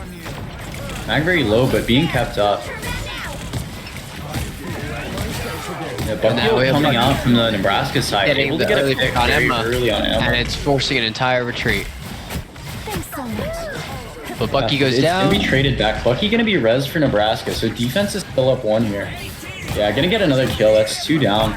Mag very low, but being kept up. Yeah, And now we Bucky have coming Bucky out from the Nebraska side, Getting able to the get early a pick pick on very Emma, early on Emma. and it's forcing an entire retreat. Thanks so much. But Bucky goes it's down. gonna be traded back. Bucky gonna be res for Nebraska, so defense is still up 1 here. Yeah, gonna get another kill. That's 2 down.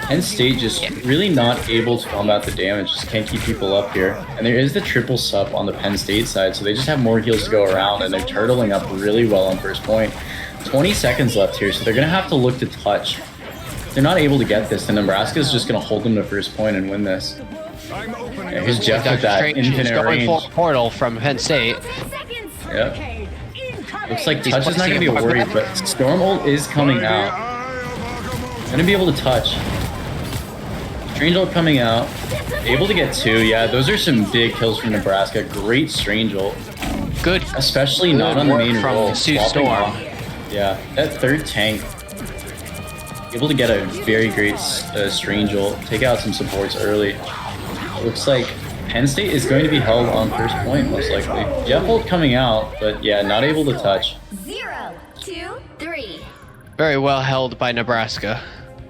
Penn State just really not able to combat the damage. Just can't keep people up here. And there is the triple sup on the Penn State side, so they just have more heals to go around, and they're turtling up really well on first point. 20 seconds left here, so they're gonna have to look to touch. If they're not able to get this, then Nebraska's just gonna hold them to first point and win this. Yeah, here's Jeff with that Strange is infinite going range. for a portal from Penn State. Seconds. Yep. Looks like He's touch is not placing gonna be a worried, bug. but Storm ult is coming out. Gonna be able to touch. Strange ult coming out. Able to get 2. Yeah, those are some big kills from Nebraska. Great Strange ult. Good. Especially not on the work main from role. Sue swapping Storm. off. Yeah, that third tank. Able to get a very great Strange ult. Take out some supports early. Looks like Penn State is going to be held on first point, most likely. Jeff ult coming out, but yeah, not able to touch. 0, 2, 3. Very well held by Nebraska.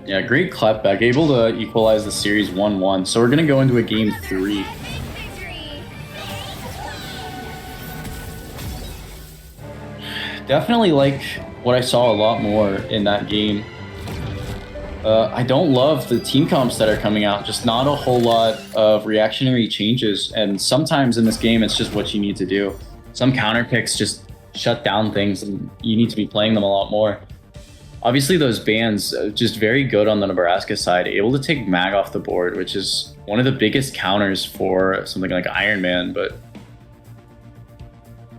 Yeah, great clapback. Able to equalize the series 1-1. So we're going to go into a game 3. Definitely like what I saw a lot more in that game. I don't love the team comps that are coming out. Just not a whole lot of reactionary changes. And sometimes in this game, it's just what you need to do. Some counter picks just shut down things, and you need to be playing them a lot more. Obviously, those bans just very good on the Nebraska side, able to take Mag off the board, which is one of the biggest counters for something like Iron Man. But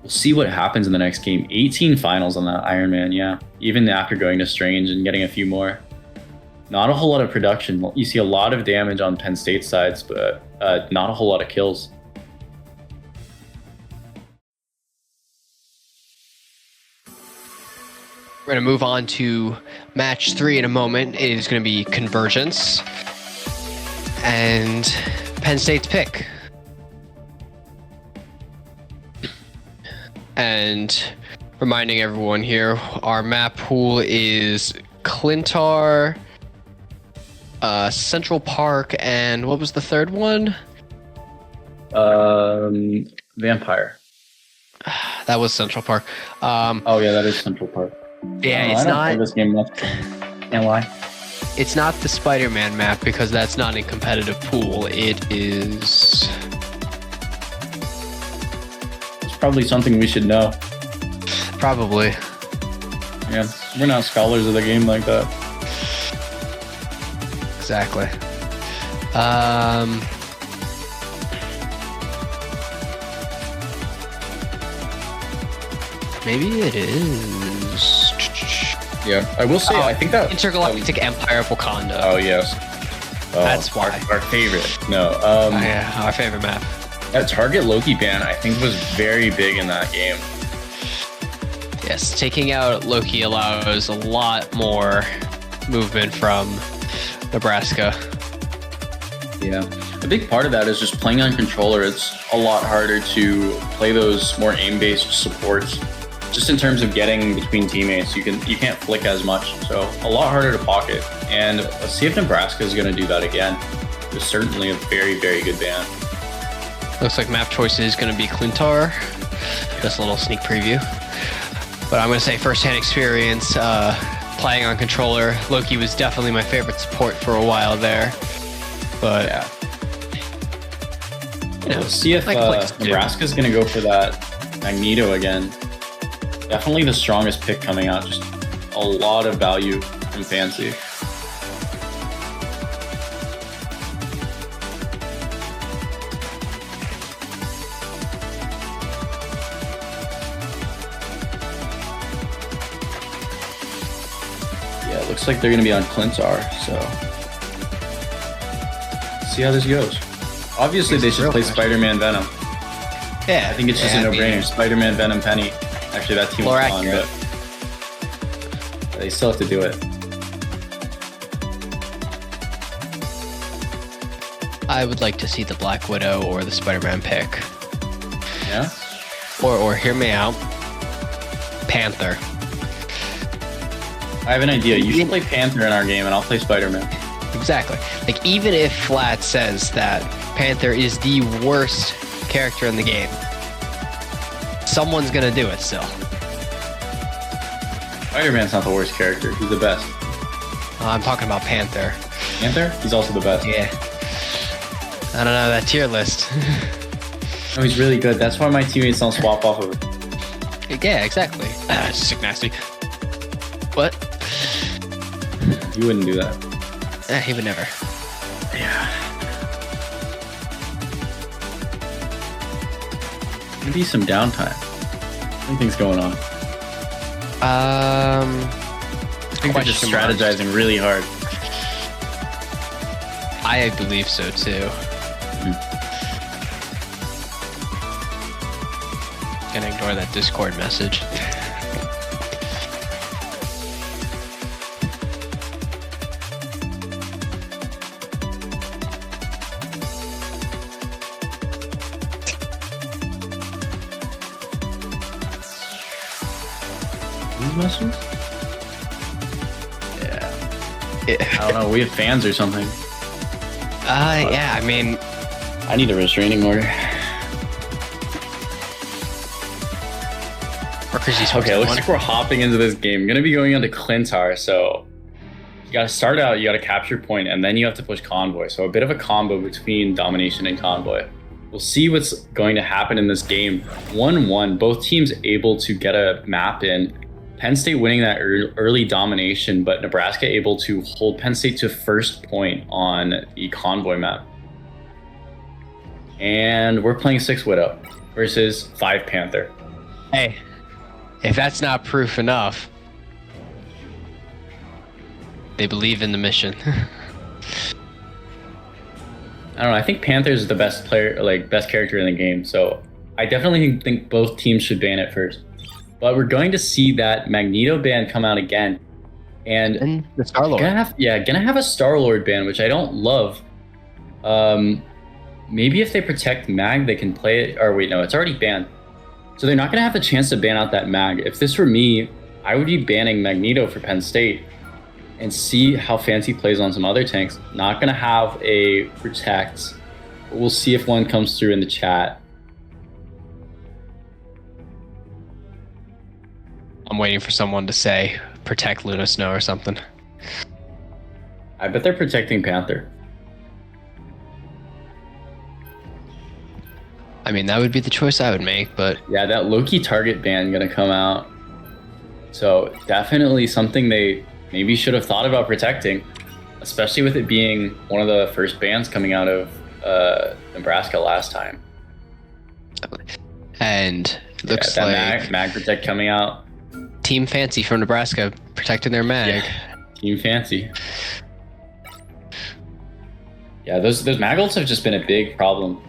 we'll see what happens in the next game. 18 finals on that Iron Man, yeah. Even after going to Strange and getting a few more. Not a whole lot of production. You see a lot of damage on Penn State sides, but not a whole lot of kills. We're going to move on to match 3 in a moment. It is going to be Convergence and Penn State's pick. And reminding everyone here, our map pool is Clintar, Central Park, and what was the third one? Vampire. That was Central Park. Oh yeah, that is Central Park. Yeah, I it's don't not. play this game much. Can't lie. It's not the Spider-Man map because that's not a competitive pool. It is. It's probably something we should know. Probably. Yeah, we're not scholars of the game like that. Exactly. Maybe it is. Yeah, I will say, I think that Intergalactic Empire of Wakanda. Oh yes. Oh, That's why. our favorite. No, Yeah, our favorite map. that Target Loki ban I think was very big in that game. Yes, taking out Loki allows a lot more movement from Nebraska. Yeah, a big part of that is just playing on controller. It's a lot harder to play those more aim-based supports. Just in terms of getting between teammates, you can't flick as much, so a lot harder to pocket. And let's see if Nebraska is going to do that again. It's certainly a very, very good ban. Looks like map choice is going to be Clintar. Just a little sneak preview. But I'm going to say first-hand experience, playing on controller. Loki was definitely my favorite support for a while there. But Yeah. you know, Let's see if like Nebraska's going to go for that Magneto again. Definitely the strongest pick coming out. Just a lot of value from Fancy. Yeah, it looks like they're going to be on Clintar, so see how this goes. Obviously, they should play Spider-Man Venom. Yeah, I think it's just a no-brainer. Spider-Man, Venom, Penny. Actually, that team was on, but they still have to do it. I would like to see the Black Widow or the Spider-Man pick. Yeah? Or hear me out. Panther. I have an idea. You should play Panther in our game, and I'll play Spider-Man. Exactly. Like, even if Flat says that Panther is the worst character in the game, someone's gonna do it still. Spider-Man's not the worst character. He's the best. I'm talking about Panther. Panther? He's also the best. Yeah. I don't know, that tier list. No, he's really good. That's why my teammates don't swap off of him. Yeah, exactly. Sick nasty. What? You wouldn't do that. He would never. Yeah. Gonna be some downtime. Anything's going on. I think they're just strategizing really hard. I believe so too. Gonna ignore that Discord message. These messages? Yeah. I don't know. We have fans or something. Yeah, I mean, I need a restraining order. Rutgers Esports. Okay, looks like we're hopping into this game. Gonna be going on to Clintar, so you gotta start out, you gotta capture point, and then you have to push Convoy. So a bit of a combo between Domination and Convoy. We'll see what's going to happen in this game. 1-1, both teams able to get a map in. Penn State winning that early domination, but Nebraska able to hold Penn State to first point on the Convoy map. And we're playing 6 Widow versus 5 Panther. Hey, if that's not proof enough, they believe in the mission. I don't know. I think Panthers is the best player, like best character in the game. So I definitely think both teams should ban it first. But we're going to see that Magneto ban come out again, and the Star-Lord. Gonna have a Star-Lord ban, which I don't love. Maybe if they protect Mag, they can play it. Or wait, no, it's already banned. So they're not gonna have the chance to ban out that Mag. If this were me, I would be banning Magneto for Penn State and see how Fancy plays on some other tanks. Not gonna have a protect. We'll see if one comes through in the chat. I'm waiting for someone to say protect Luna Snow or something. I bet they're protecting Panther. I mean, that would be the choice I would make, but Yeah, that Loki target ban gonna come out. So definitely something they maybe should have thought about protecting, especially with it being one of the first bans coming out of Nebraska last time. and it looks that like mag protect coming out. Team Fancy from Nebraska protecting their mag. Yeah, Team Fancy. Yeah, those mag ults have just been a big problem.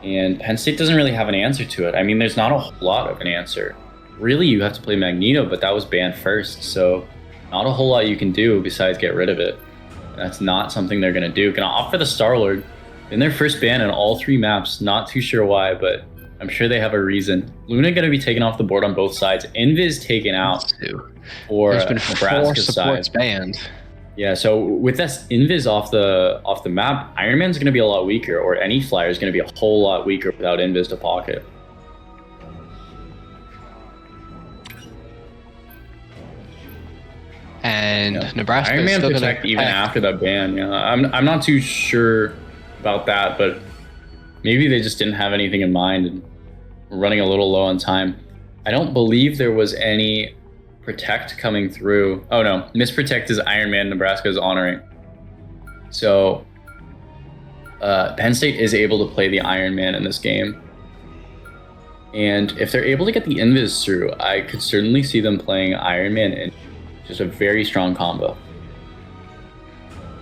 And Penn State doesn't really have an answer to it. I mean, there's not a whole lot of an answer. Really, you have to play Magneto, but that was banned first, so not a whole lot you can do besides get rid of it. And that's not something they're going to do. Gonna opt for the Star-Lord in their first ban on all 3 maps. Not too sure why, but I'm sure they have a reason. Luna going to be taken off the board on both sides. Invis taken out for There's been Nebraska's 4 supports side. banned. Yeah, so with this Invis off the map, Iron Man's going to be a lot weaker, or any flyer is going to be a whole lot weaker without Invis to pocket. And Nebraska Iron is Man still going protect to even after that ban. Yeah, I'm not too sure about that, but maybe they just didn't have anything in mind and were running a little low on time. I don't believe there was any Protect coming through. Oh no, Misprotect is Iron Man, Nebraska is honoring. So Penn State is able to play the Iron Man in this game. And if they're able to get the invis through, I could certainly see them playing Iron Man in just a very strong combo.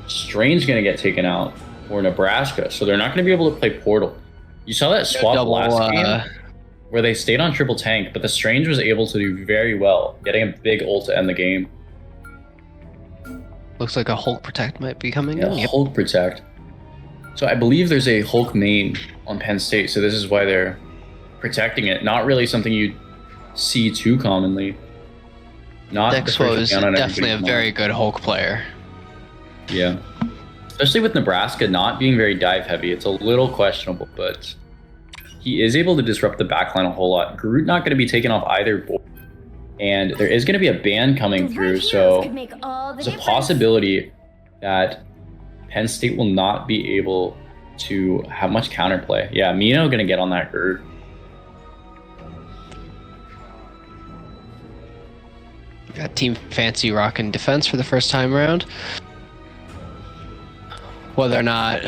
Strange gonna get taken out for Nebraska, so they're not gonna be able to play Portal. You saw that swap last game where they stayed on triple tank, but the Strange was able to do very well, getting a big ult to end the game. Looks like a Hulk Protect might be coming Yeah, in. Yep. Hulk Protect. So I believe there's a Hulk main on Penn State, so this is why they're protecting it. Not really something you see too commonly. Not Dexpo is definitely a everybody's very good Hulk player. Yeah. Especially with Nebraska not being very dive heavy, it's a little questionable, but he is able to disrupt the backline a whole lot. Groot not going to be taken off either board. And there is going to be a ban coming through, so there's a possibility that Penn State will not be able to have much counterplay. Yeah, Mino going to get on that Groot. Got Team Fancy rocking defense for the first time around. Whether or not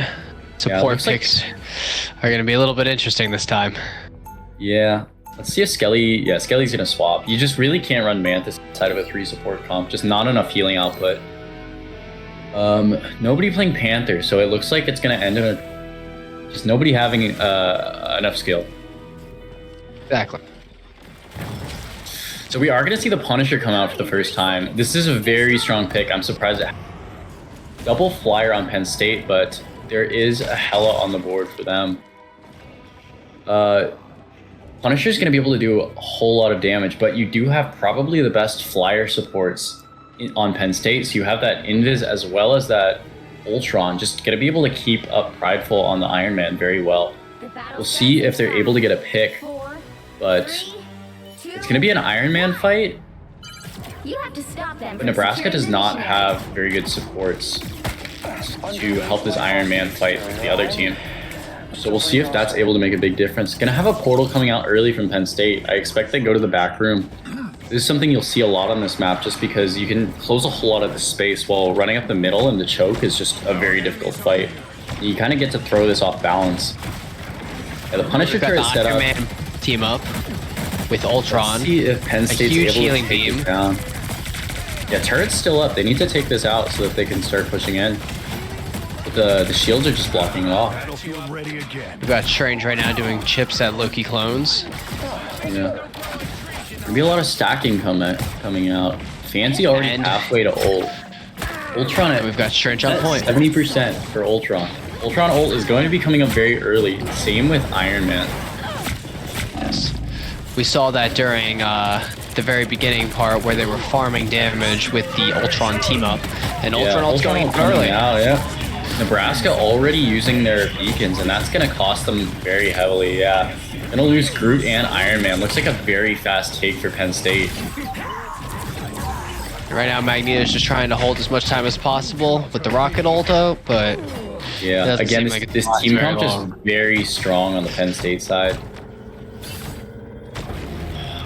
support picks are going to be a little bit interesting this time. Yeah. Let's see if Skelly... Yeah, Skelly's going to swap. You just really can't run Mantis inside of a 3 support comp. Just not enough healing output. Nobody playing Panther, so it looks like it's going to end in just nobody having enough skill. Exactly. So we are going to see the Punisher come out for the first time. This is a very strong pick. I'm surprised at double flyer on Penn State, but there is a Hela on the board for them. Punisher is going to be able to do a whole lot of damage, but you do have probably the best flyer supports on Penn State. So you have that Invis as well as that Ultron. Just going to be able to keep up Prideful on the Iron Man very well. We'll see if they're able to get a pick, but it's going to be an Iron Man fight. But Nebraska does not have very good supports to help this Iron Man fight with the other team. So we'll see if that's able to make a big difference. Gonna have a portal coming out early from Penn State. I expect they go to the back room. This is something you'll see a lot on this map just because you can close a whole lot of the space while running up the middle, and the choke is just a very difficult fight. You kind of get to throw this off balance. Yeah, the Punisher turret is set up. Man team up with Ultron. Let's see if Penn State's huge able healing to take beam it down. Yeah, turret's still up. They need to take this out so that they can start pushing in. But the shields are just blocking it off. We've got Strange right now doing chips at Loki clones. Yeah. There'll be a lot of stacking coming out. Fancy already halfway to ult. Ultron at We've got Strange on point. 70% for Ultron. Ultron ult is going to be coming up very early. Same with Iron Man. Yes. We saw that during the very beginning part where they were farming damage with the Ultron team up. And Ultron ult's going early. Out, yeah. Nebraska already using their beacons, and that's going to cost them very heavily, yeah. Going to lose Groot and Iron Man. Looks like a very fast take for Penn State. Right now, Magneto's just trying to hold as much time as possible with the rocket ulto, but yeah, again, like this team comp is very strong on the Penn State side.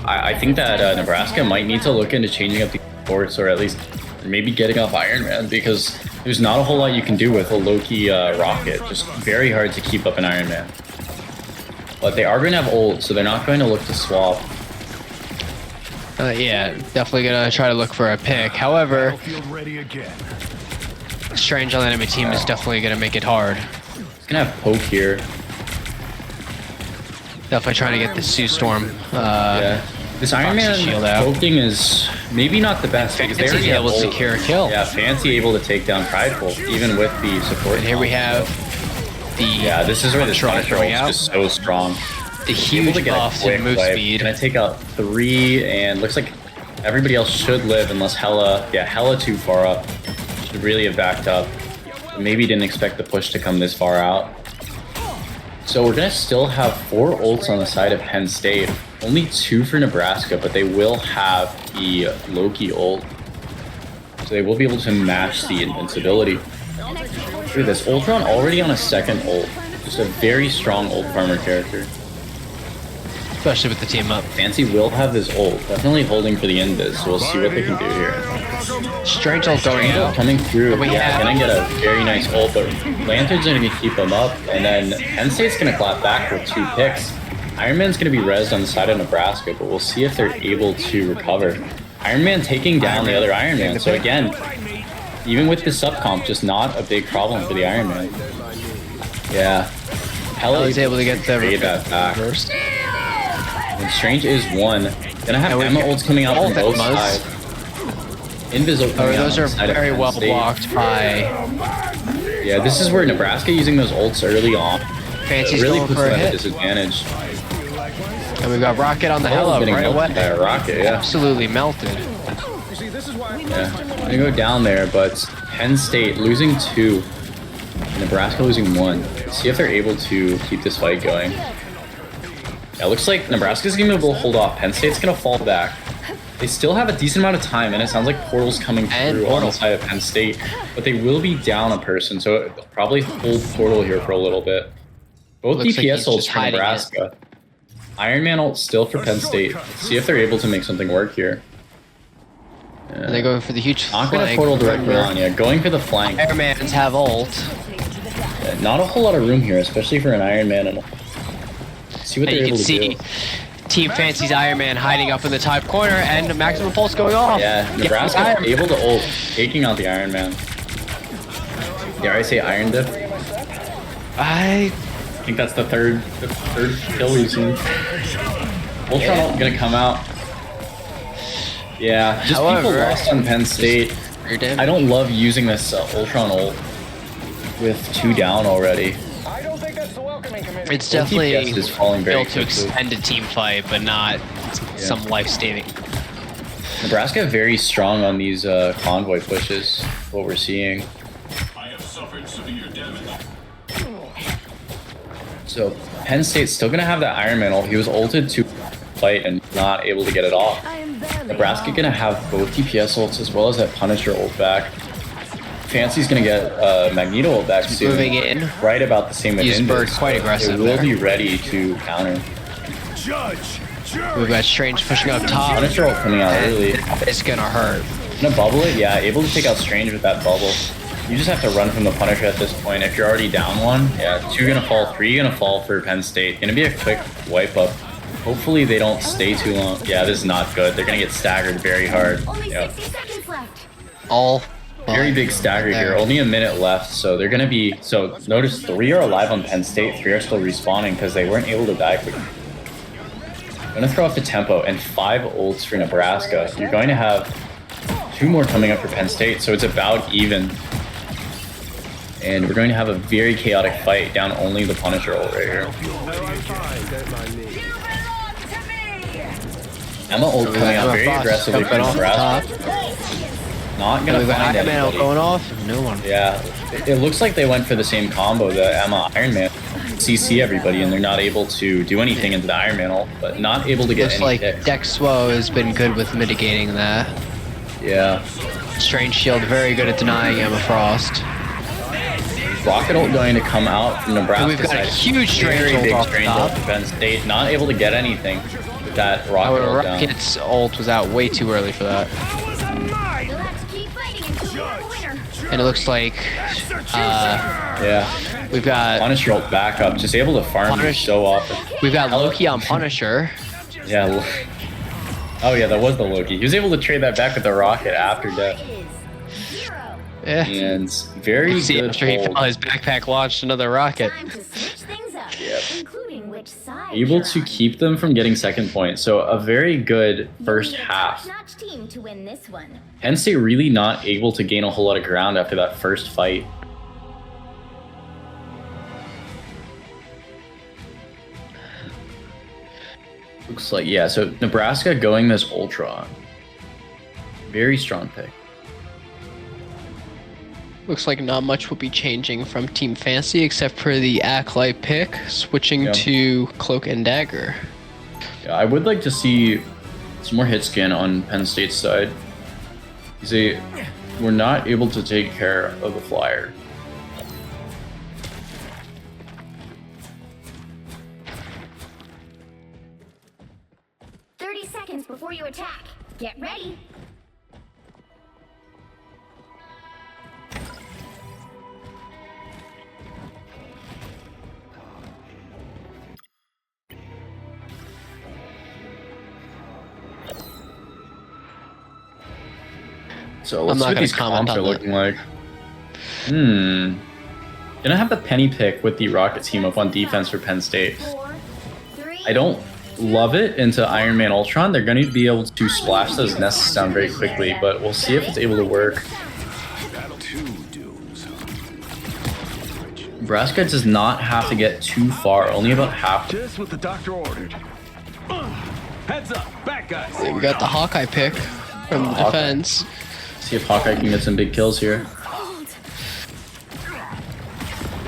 I think that Nebraska might need to look into changing up the ports, or at least maybe getting off Iron Man, because there's not a whole lot you can do with a Loki rocket. Just very hard to keep up an Iron Man. But they are going to have ult, so they're not going to look to swap. Yeah, definitely going to try to look for a pick. However, Strange on the enemy team is definitely going to make it hard. He's going to have Poke here. Definitely trying to get the Sue Storm. Yeah. This Iron Man poking is maybe not the best because they already able to secure a kill. Yeah, Fancy able to take down Prideful even with the support. And here we have the this is where the Punisher ult is just so strong. The huge buffs in move speed. Gonna take out 3, and looks like everybody else should live unless Hela. Yeah, Hela too far up. Should really have backed up. Maybe didn't expect the push to come this far out. So we're gonna still have 4 ults on the side of Penn State. Only 2 for Nebraska, but they will have the Loki ult. So they will be able to match the invincibility. Look at this, Ultron already on a second ult. Just a very strong ult farmer character. especially with the team up. Fancy will have his ult. Definitely holding for the invis, so we'll see what they can do here. Strange ult going out. Coming through, We yeah, have- gonna get a very nice ult, but Lantern's gonna keep him up, and then Penn State's gonna clap back with 2 picks. Iron Man's gonna be rezzed on the side of Nebraska, but we'll see if they're able to recover. Iron Man taking down the other Iron Man, so again, even with the sub comp, just not a big problem for the Iron Man. Yeah. Hella He's able to get the trade that back. first. And Strange is 1. Gonna have And we Emma get ults coming out from both both Emmas. sides. Invis coming out Those on are the side of very Penn well State. blocked by Yeah, this is where Nebraska using those ults early on Fancy's really going puts for them a at a hit. disadvantage. And we've got Rocket on the hell up Getting right melted by away. a rocket, yeah. Absolutely melted. Yeah, gonna go down there, but Penn State losing 2, Nebraska losing 1. See if they're able to keep this fight going. Yeah, it looks like Nebraska's gonna be able to hold off. Penn State's gonna fall back. They still have a decent amount of time, and it sounds like Portal's coming And through on Portal. the side of Penn State, but they will be down a person, so it'll probably hold Portal here for a little bit. Both Looks like DPS he's ults just for hiding it. Nebraska. Iron Man ult still for Penn State. Let's see if they're able to make something work here. And they're going for the huge Not gonna flank. Portal directly Remember, on, yeah. Going for the flank. Iron Mans have ult. Yeah, not a whole lot of room here, especially for an Iron Man. And see what And they're you able can to see do. Team Fancy's Iron Man hiding up in the top corner and maximum pulse going off. Yeah, Nebraska Iron- able to ult, taking out the Iron Man. Dare I say Iron Diff? I I think that's the third kill we've seen. Ultron ult gonna come out. Yeah, just people However- lost on Penn State. I don't love using this Ultron ult with 2 down already. I don't think that's the welcoming committee. It's definitely DPS is falling very built to quickly. extend a team fight, but not some life-saving. Nebraska very strong on these convoy pushes, what we're seeing. So Penn State's still gonna have that Iron Man ult. He was ulted to fight and not able to get it off. Nebraska gonna have both DPS ults as well as that Punisher ult back. Fancy's gonna get Magneto ult back soon. Moving in. Right about the same with He's Invis, bird quite so aggressive They will there. be ready to counter. We've got Strange pushing up top. Punisher ult coming out early. It's gonna hurt. Gonna bubble it, yeah, able to take out Strange with that bubble. You just have to run from the Punisher at this point. If you're already down 1, yeah, 2 gonna fall, 3 gonna fall for Penn State. Gonna be a quick wipe up. Hopefully they don't stay too long. Yeah, this is not good. They're gonna get staggered very hard. Only Yeah. 60 seconds left. All Very big stagger here. Only a minute left, so they're gonna be. So notice 3 are alive on Penn State. 3 are still respawning because they weren't able to die quickly. Gonna throw off the tempo and 5 ults for Nebraska. You're going to have 2 more coming up for Penn State, so it's about even. And we're going to have a very chaotic fight down only the Punisher ult right here. Emma ult coming out very aggressively from off the top. Nebraska. Not gonna We've got find Iron Man anybody. going off. No one. Yeah, it looks like they went for the same combo, the Emma Iron Man. CC everybody, and they're not able to do anything into the Iron Man ult, but not able to get Looks any like hits. Dexwo has been good with mitigating that. Yeah. Strange Shield very good at denying Emma Frost. Rocket ult going to come out from Nebraska. We've got a huge Strange very ult big off the Strange top. ult for Penn State. Not able to get anything with that Rocket However, ult down. Rocket's ult was out way too early for that. You'll have to keep fighting until we have a winner. And it looks like Yeah. we've got Punisher ult back up, just able to farm Punish- so often. Loki on Punisher. Yeah. Oh yeah, that was the Loki. He was able to trade that back with the Rocket after death. Is 0. Yeah. And very See, good after he hold. fell, his backpack launched another rocket. Time to switch things up, including which side Able you're to on. keep them from getting second point. So a very good first You'll need a half. top-notch team to win this one. Penn State really not able to gain a whole lot of ground after that first fight. Looks like, yeah, so Nebraska going this Ultron. Very strong pick. Looks like not much will be changing from Team Fancy except for the Acolyte pick, switching Yeah. to Cloak and Dagger. Yeah, I would like to see some more hit scan on Penn State's side. They were not able to take care of the flyer. attack. Get ready. So let's not see what gonna these comment comps on are that. looking like. Gonna have the penny pick with the Rocket team up on defense for Penn State. 4, 3. I don't love it into Iron Man Ultron. They're going to be able to splash those nests down very quickly, but we'll see if it's able to work. Nebraska does not have to get too far, only about half. Just what the doctor ordered. Heads up, back guys. We got the Hawkeye pick from the defense. See if Hawkeye can get some big kills here.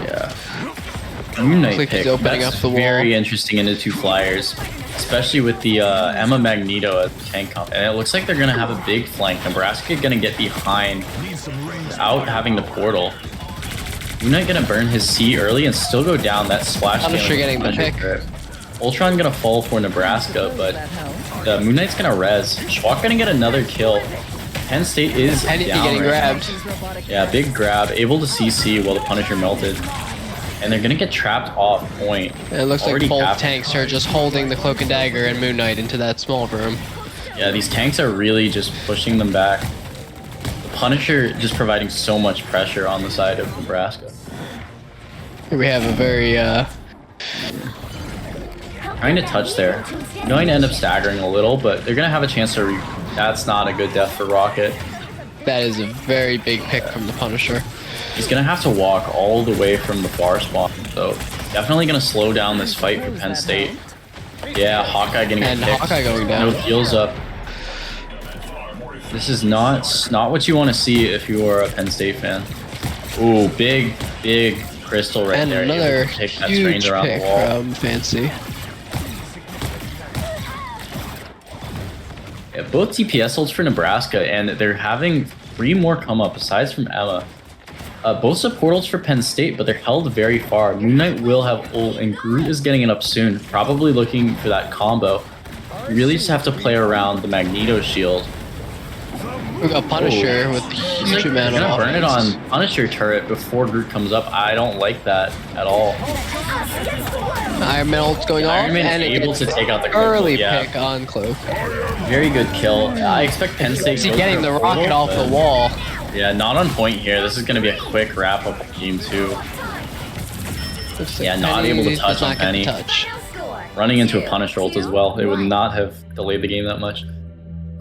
Yeah. Moon Knight Looks like he's pick. opening That's up the wall. very interesting into two flyers, especially with the Emma Magneto as the tank comp. And it looks like they're going to have a big flank. Nebraska going to get behind without having the portal. Moon Knight going to burn his C early and still go down. That splash Punisher damage getting the Punisher pick. crit. Ultron going to fall for Nebraska, but the Moon Knight's going to res. Schwak going to get another kill. Penn State is Penny down getting right now. grabbed. Yeah, big grab, able to CC while the Punisher melted. And they're gonna get trapped off point. And it looks Already like both captured. tanks are just holding the Cloak and Dagger and Moon Knight into that small room. Yeah, these tanks are really just pushing them back. The Punisher just providing so much pressure on the side of Nebraska. Here we have a very Trying to touch there. Going to end up staggering a little, but they're gonna have a chance to that's not a good death for Rocket. that is a very big pick from the Punisher. He's gonna have to walk all the way from the far spawn, so definitely gonna slow down this fight for Penn State. Yeah, Hawkeye getting And picked. Hawkeye going down. No heals up. This is not what you want to see if you are a Penn State fan. Ooh, big crystal right And there. Able another to take that huge strange around pick the wall. from Fancy. Yeah, both TPS ults for Nebraska, and they're having 3 more come up aside from Emma. Both support ults for Penn State, but they're held very far. Moon Knight will have ult, and Groot is getting it up soon, probably looking for that combo. You really just have to play around the Magneto shield. We got Punisher with He's huge like, amount they're of gonna burn it offense. on Punisher turret before Groot comes up. I don't like that at all. Iron Man ult's going Iron on, Man and is it able gets to take out the Cloak, early yeah. pick on Cloak. Very good kill. I expect Penn State Is he goes getting for the a rocket portal, off but- the wall? Yeah, not on point here. This is going to be a quick wrap up of game 2. Looks Yeah, not able to does touch on not get Penny. touch. Running into a Punisher ult as well. It would not have delayed the game that much.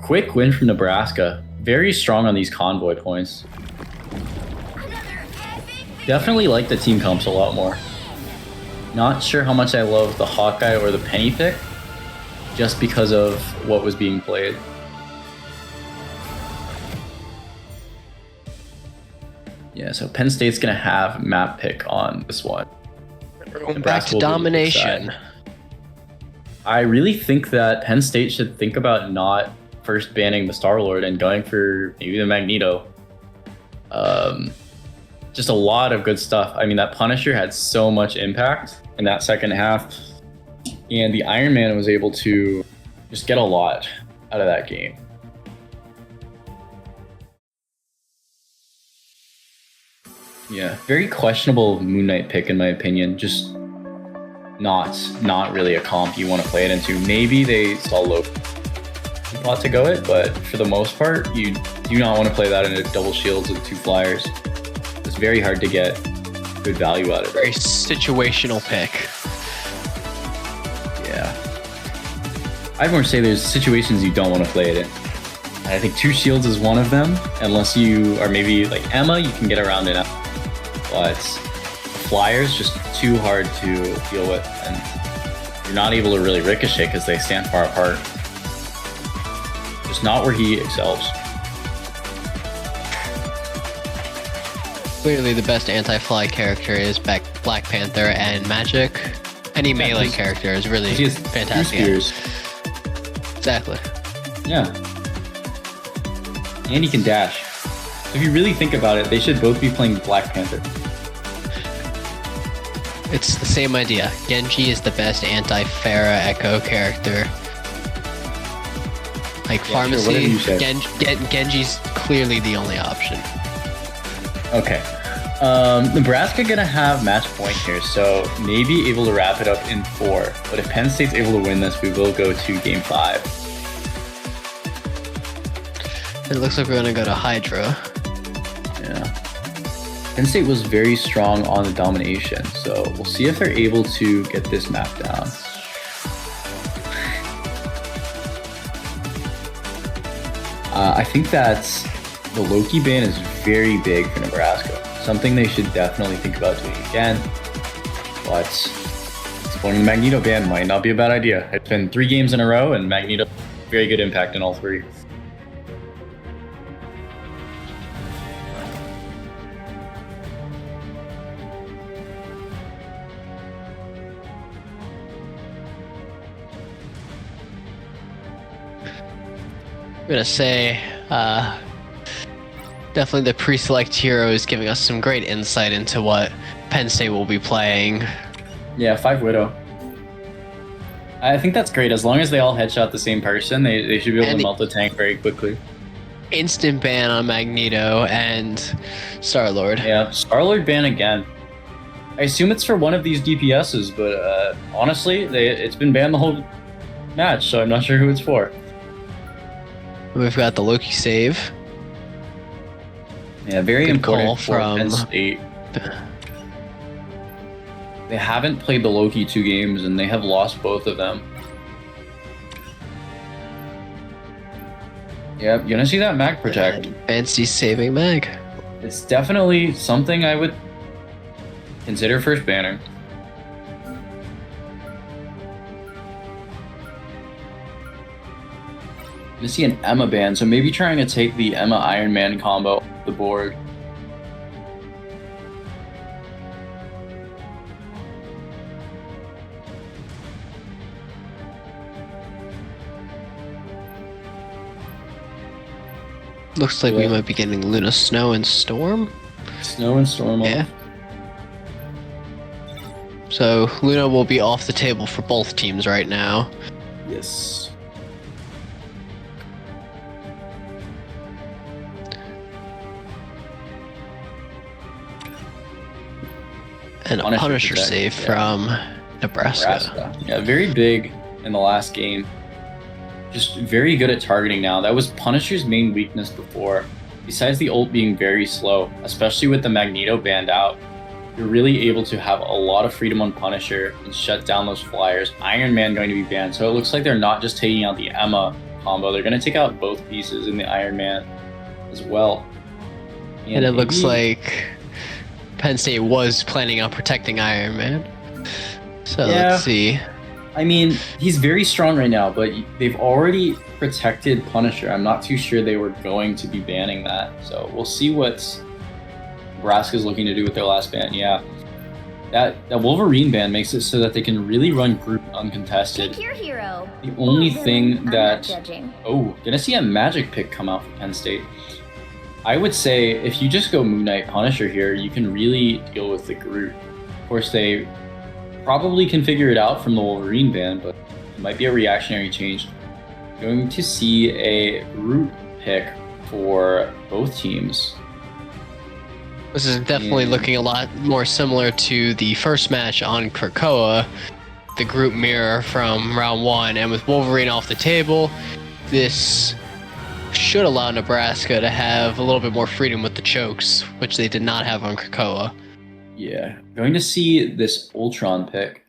Quick win from Nebraska. Very strong on these convoy points. Definitely like the team comps a lot more. Not sure how much I love the Hawkeye or the Penny pick, just because of what was being played. Yeah, so Penn State's gonna have map pick on this one. Going back Nebraska to will be on the domination. side. I really think that Penn State should think about not first banning the Star-Lord and going for maybe the Magneto. Just a lot of good stuff. I mean, that Punisher had so much impact in that second half, and the Iron Man was able to just get a lot out of that game. Yeah, very questionable Moon Knight pick in my opinion. Just not really a comp you want to play it into. Maybe they saw low thought to go it, but for the most part, you do not want to play that into double shields with 2 flyers. It's very hard to get good value out of it. Very situational pick. Yeah. I'd more say there's situations you don't want to play it in. And I think 2 shields is one of them, unless you are maybe like Emma, you can get around it. But flyers just too hard to deal with, and you're not able to really ricochet because they stand far apart. Just not where he excels. Clearly, the best anti-fly character is Black Panther and Magic. Any melee he's- character is really He has fantastic. 2 spears. Exactly. Yeah. And he can dash. If you really think about it, they should both be playing Black Panther. It's the same idea. Genji is the best anti-Pharah Echo character. Like Yeah, sure, pharmacy, whatever you say. Genji's clearly the only option. Okay. Nebraska gonna have match point here, so maybe able to wrap it up in 4. But if Penn State's able to win this, we will go to game 5. It looks like we're gonna go to Hydra. Yeah. Penn State was very strong on the domination, so we'll see if they're able to get this map down. I think that the Loki ban is very big for Nebraska. Something they should definitely think about doing again. But exploring the Magneto ban might not be a bad idea. It's been 3 games in a row, and Magneto, very good impact in all 3. I'm gonna say, definitely the pre-select hero is giving us some great insight into what Penn State will be playing. Yeah, 5 Widow. I think that's great. As long as they all headshot the same person, they should be able And to melt the tank very quickly. Instant ban on Magneto and Star-Lord. Yeah, Star-Lord ban again. I assume it's for one of these DPSs, but honestly, it's been banned the whole match, so I'm not sure who it's for. We've got the Loki save. Yeah, very Good important call for Penn from- State. They haven't played the Loki 2 games, and they have lost both of them. Yep, you're gonna see that mag protect. Fancy saving Mag. It's definitely something I would consider first banning. I'm gonna see an Emma ban, so maybe trying to take the Emma Iron Man combo off the board. Looks like we Yeah. might be getting Luna Snow and Storm. Snow and Storm off. Yeah. So Luna will be off the table for both teams right now. Yes. And a Punisher Punisher protect, save yeah. from Nebraska. Nebraska. Yeah, very big in the last game. Just very good at targeting now. That was Punisher's main weakness before. Besides the ult being very slow, especially with the Magneto banned out, you're really able to have a lot of freedom on Punisher and shut down those flyers. Iron Man going to be banned, so it looks like they're not just taking out the Emma combo, they're going to take out both pieces in the Iron Man as well. And it looks maybe- like Penn State was planning on protecting Iron Man. So Yeah. let's see. I mean, he's very strong right now, but they've already protected Punisher. I'm not too sure they were going to be banning that. So we'll see what Nebraska's looking to do with their last ban. Yeah. That Wolverine ban makes it so that they can really run group uncontested. Pick your hero. The only Or villain, thing I'm not that... judging. Oh, gonna see a magic pick come out for Penn State. I would say if you just go Moon Knight Punisher here, you can really deal with the Groot. Of course, they probably can figure it out from the Wolverine ban, but it might be a reactionary change. Going to see a Groot pick for both teams. This is definitely Yeah. looking a lot more similar to the first match on Krakoa, the group mirror from round 1. And with Wolverine off the table, this should allow Nebraska to have a little bit more freedom with the chokes, which they did not have on Krakoa. Yeah, going to see this Ultron pick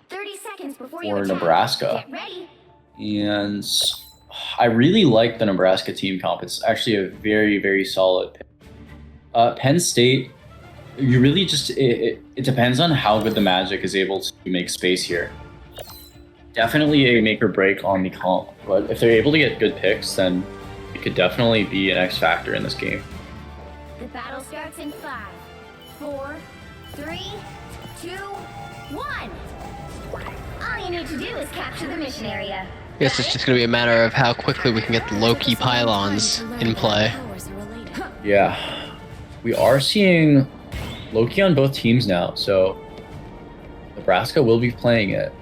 30 seconds before you for attack. Nebraska. Get ready. And I really like the Nebraska team comp. It's actually a very, very solid pick. Penn State, you really just, it depends on how good the Magic is able to make space here. Definitely a make or break on the comp, but if they're able to get good picks, then it could definitely be an X factor in this game. The battle starts in 5, 4, 3, 2, 1. All you need to do is capture the mission area. I guess it's just going to be a matter of how quickly we can get the low-key pylons in play. Yeah, we are seeing Loki on both teams now, so Nebraska will be playing it.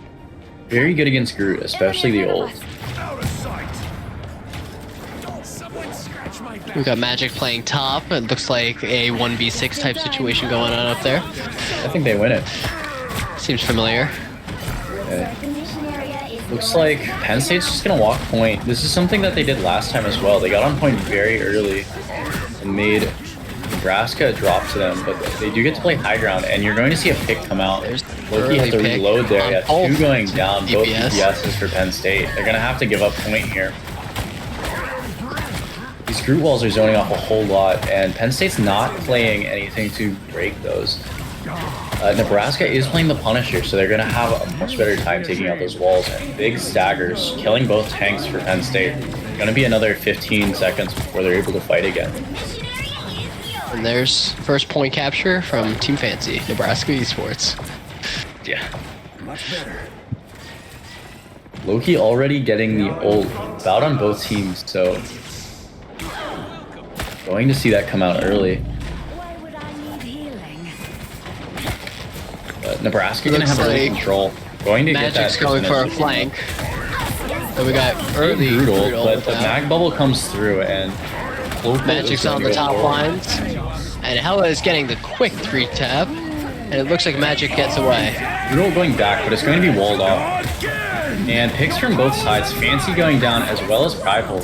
Very good against Groot, especially the ult. Out of sight. We got Magic playing top. It looks like a 1v6 type situation going on up there. I think they win it. Seems familiar. Looks like Penn State's just gonna walk point. This is something that they did last time as well. They got on point very early and made Nebraska drop to them, but they do get to play high ground, and you're going to see a pick come out. Loki has to early pick reload there. on Yeah, both 2 going down, both DPS. DPSs for Penn State. They're gonna have to give up point here. These group walls are zoning off a whole lot, and Penn State's not playing anything to break those. Nebraska is playing the Punisher, so they're going to have a much better time taking out those walls. And big staggers, killing both tanks for Penn State. Going to be another 15 seconds before they're able to fight again. And there's first point capture from Team Fancy, Nebraska Esports. Yeah. Loki already getting the ult about on both teams, so going to see that come out early. Nebraska going to have early control. Going to Magic's get that going for a percentage. flank. So we got early brutal, but the mag bubble comes through and Magic's on the top lines. And Hella is getting the quick 3 tap. And it looks like Magic gets away. Brutal going back, but it's going to be walled off. And picks from both sides. Fancy going down as well as Prideful.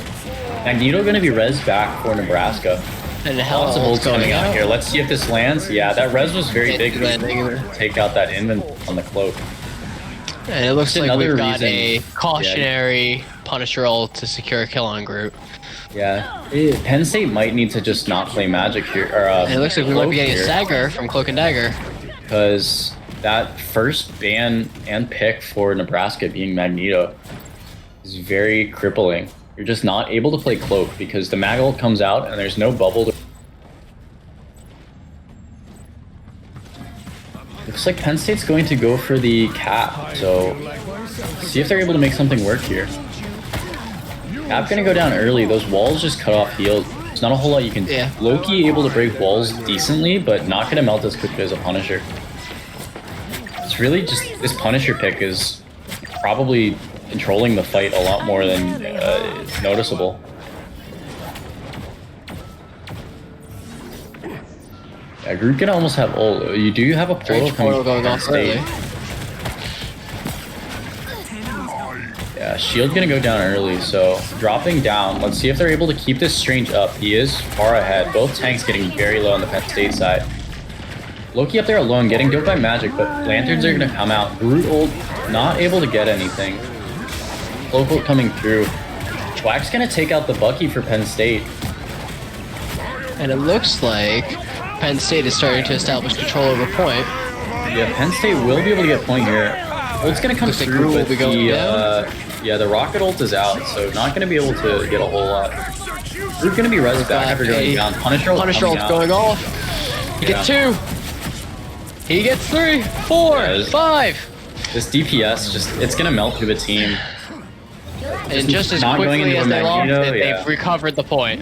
Magneto going to be res back for Nebraska. And Lots of Hella ults coming out here. Let's see if this lands. Yeah, that res was very big. landing. Take out that inventory on the cloak. And it looks like another we've got reason- a cautionary Punisher ult to secure a kill on Groot. Yeah, Penn State might need to just not play Magic here. Or, And it looks like we might Cloak be getting a here, Stagger from Cloak and Dagger. because that first ban and pick for Nebraska being Magneto is very crippling. You're just not able to play Cloak because the mag ult comes out and there's no bubble to... Looks like Penn State's going to go for the cap, so see if they're able to make something work here. Cap gonna go down early. Those walls just cut off heals. There's not a whole lot you can do. Yeah. Loki able to break walls decently, but not gonna melt as quickly as a Punisher. It's really just this Punisher pick is probably controlling the fight a lot more than is noticeable. Yeah, Groot gonna almost have ult. You do have a portal coming Portal going from off State. early. Yeah, shield gonna go down early, so dropping down. Let's see if they're able to keep this Strange up. He is far ahead. Both tanks getting very low on the Penn State side. Loki up there alone, getting doped by Magic, but Lanterns are gonna come out. Groot ult, not able to get anything. Cloak ult coming through. Schwack's gonna take out the Bucky for Penn State. And it looks like Penn State is starting to establish control over point. Yeah, Penn State will be able to get point here. Ult's gonna come Looks like through, Groot will but be going down. yeah, the rocket ult is out, so not gonna be able to get a whole lot. Groot's gonna be res back after going down. Punisher ult Punisher coming ult's out. going off. He gets Yeah. 2. He gets 3, 4, Yeah, 5. This DPS it's gonna melt through the team. And just as not going quickly into as a they lost Magneto, it, yeah. they've recovered the point.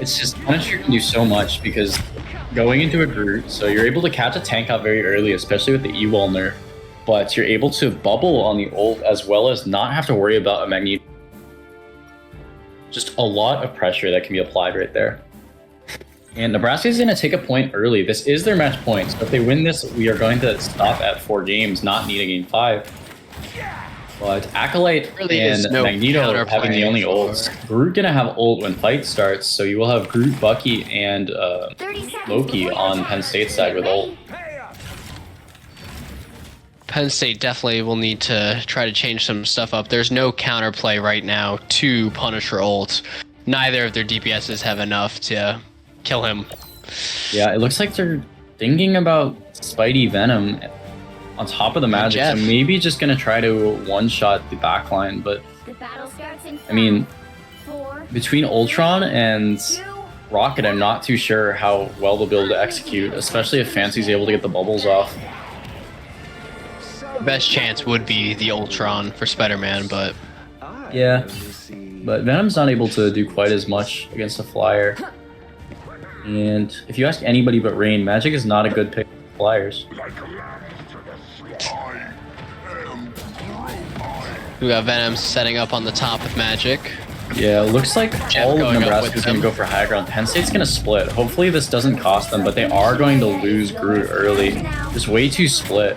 It's just Punisher can do so much because going into a Groot, so you're able to catch a tank out very early, especially with the E-wall nerf, but you're able to bubble on the ult as well as not have to worry about a Magneto. Just a lot of pressure that can be applied right there. And Nebraska is going to take a point early. This is their match point, so if they win this, we are going to stop at 4 games, not need a game 5. But Acolyte Really and is no Magneto counterplay having the only for- ults. Groot gonna have ult when fight starts, so you will have Groot, Bucky, and 30 seconds Loki before on your Penn time. State side with ult. Penn State definitely will need to try to change some stuff up. There's no counterplay right now to Punisher ult. Neither of their DPSs have enough to kill him. Yeah, it looks like they're thinking about Spidey Venom on top of the Magic, so Jeff. maybe just gonna try to one-shot the backline, but The battle starts in I mean, 4, between Ultron and 2, Rocket, I'm not too sure how well they'll be able to execute, especially if Fancy's able to get the bubbles off. Best chance would be the Ultron for Spider-Man, but Yeah, but Venom's not able to do quite as much against a flyer. And if you ask anybody but Rain, Magic is not a good pick for flyers. we got Venom setting up on the top with Magic. Yeah, it looks like Jeff all of going up Nebraska with is going to them. go for high ground. Penn State's going to split. Hopefully this doesn't cost them, but they are going to lose Groot early. Just way too split.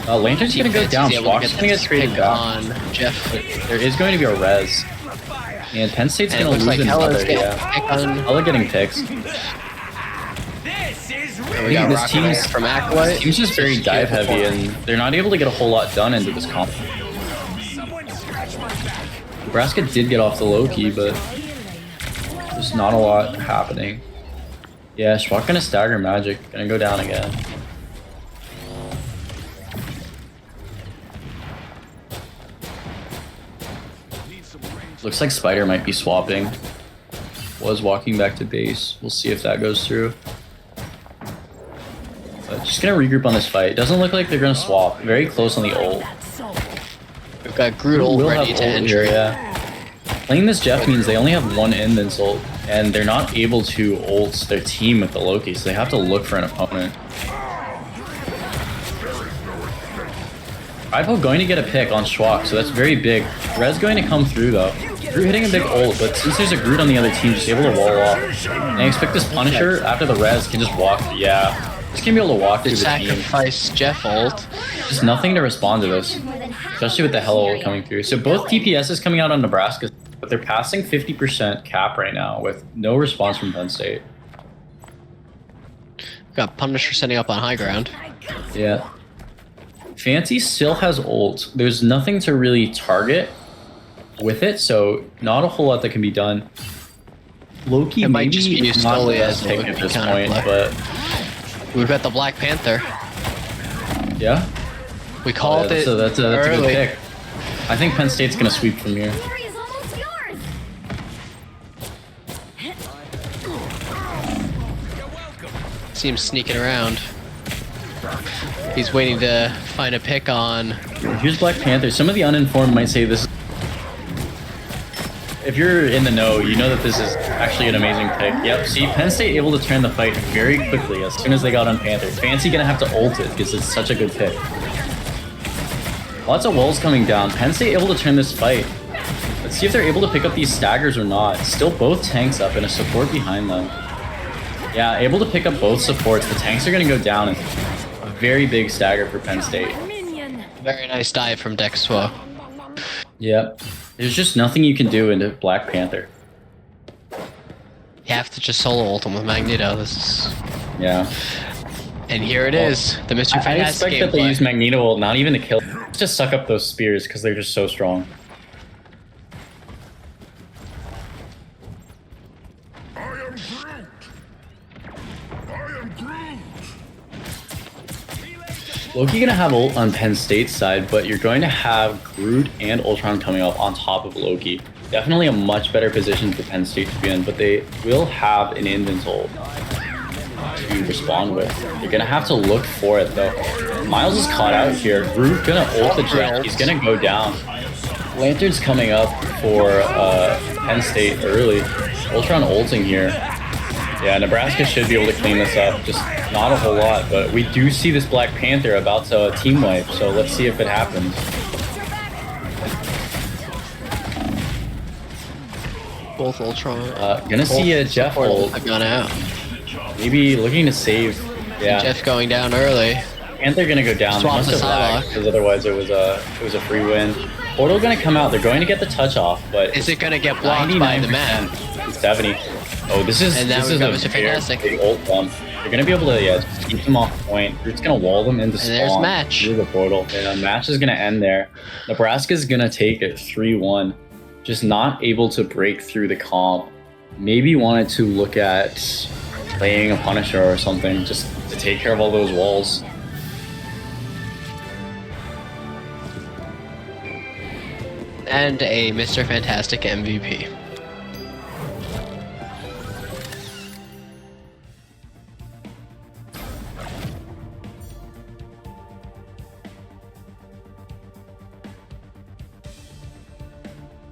Lantern's going to go down. Schwach's going to get traded down. on Jeff. There is going to be a res. And Penn State's And it going to looks lose like Hella's another, getting yeah. pick on. Hella getting picks. And we got This Rocket team's- from Acolyte. Team's just very dive heavy, and they're not able to get a whole lot done into this comp. Nebraska did get off the low key, but there's not a lot happening. Yeah, Schwach gonna stagger Magic, gonna go down again. Looks like Spider might be swapping. Was walking back to base. We'll see if that goes through. But just gonna regroup on this fight. Doesn't look like they're gonna swap. Very close on the ult. We've got Groot ult Will ready have to ult enter. here, yeah. Playing this Jeff means they only have one Invince ult, and they're not able to ult their team with the Loki, so they have to look for an opponent. Ivo going to get a pick on Schwach, so that's very big. Res going to come through though. Groot hitting a big ult, but since there's a Groot on the other team, just able to wall off. And I expect this Punisher, after the res, can just walk, yeah. Just gonna be able to walk through To the team. sacrifice Jeff ult. Just nothing to respond to this, especially with the Hello ult coming through. So both TPSs coming out on Nebraska, but they're passing 50% cap right now with no response from Penn State. We've got Punisher setting up on high ground. Yeah. Fancy still has ult. There's nothing to really target with it, so not a whole lot that can be done. Loki It might maybe just be used not solely the as best a pick Loki at this counterplay. point, but We've got the Black Panther. yeah. We called it So that's a good early. pick. I think Penn State's gonna sweep from here. Victory is almost yours. See him sneaking around. He's waiting to find a pick on. Here's Black Panther. Some of the uninformed might say this. If you're in the know, you know that this is actually an amazing pick. Yep, see, Penn State able to turn the fight very quickly as soon as they got on Panther. Fancy gonna have to ult it because it's such a good pick. Lots of walls coming down. Penn State able to turn this fight. Let's see if they're able to pick up these staggers or not. Still both tanks up and a support behind them. Yeah, able to pick up both supports. The tanks are gonna go down and a very big stagger for Penn State. Very nice dive from Dextwo. Yep. There's just nothing you can do into Black Panther. You have to just solo ult him with Magneto. This is... Yeah. And here it is. The Mr. I Fantastic expect that they gameplay. use Magneto ult not even to kill, just suck up those spears because they're just so strong. Loki gonna have ult on Penn State's side, but you're going to have Groot and Ultron coming up on top of Loki. Definitely a much better position for Penn State to be in, but they will have an Invince ult to respond with. You're gonna have to look for it though. Miles is caught out here. Groot gonna ult the Drake. He's gonna go down. Lantern's coming up for Penn State early. Ultron ulting here. Yeah, Nebraska should be able to clean this up. Just not a whole lot, but we do see this Black Panther about to team wipe, so let's see if it happens. Both Ultron. Gonna see a Jeff ult. I've gone out. Maybe looking to save. Yeah, Jeff going down early. Panther gonna go down. They Swap must the have lagged, Psylocke. because otherwise it was a free win. Portal gonna come out. They're going to get the touch off, but Is it gonna get blocked by the man? 70. Oh, this is And now this we've is got a Mr. very Fantastic. big ult bump. They're gonna be able to just keep them off point. Groot's gonna wall them into spawn. And there's match. Through the portal. Yeah, match is gonna end there. Nebraska's gonna take it 3-1. Just not able to break through the comp. Maybe wanted to look at playing a Punisher or something just to take care of all those walls. And a Mr. Fantastic MVP.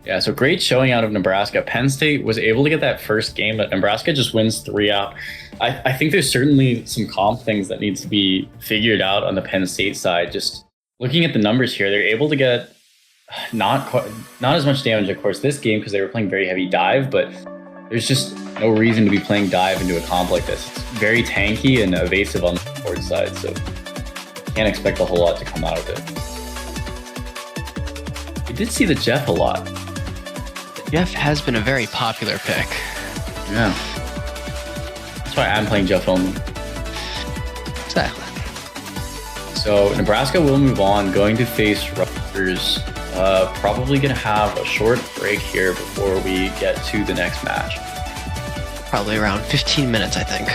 Yeah, so great showing out of Nebraska. Penn State was able to get that first game, but Nebraska just wins 3 out. I think there's certainly some comp things that needs to be figured out on the Penn State side. Just looking at the numbers here, they're able to get not as much damage, of course, this game because they were playing very heavy dive, but there's just no reason to be playing dive into a comp like this. It's very tanky and evasive on the support side, so can't expect a whole lot to come out of it. We did see the Jeff a lot. Jeff has been a very popular pick. Yeah. That's why I'm playing Jeff only. Exactly. So Nebraska will move on, going to face Rutgers. Probably going to have a short break here before we get to the next match. Probably around 15 minutes, I think.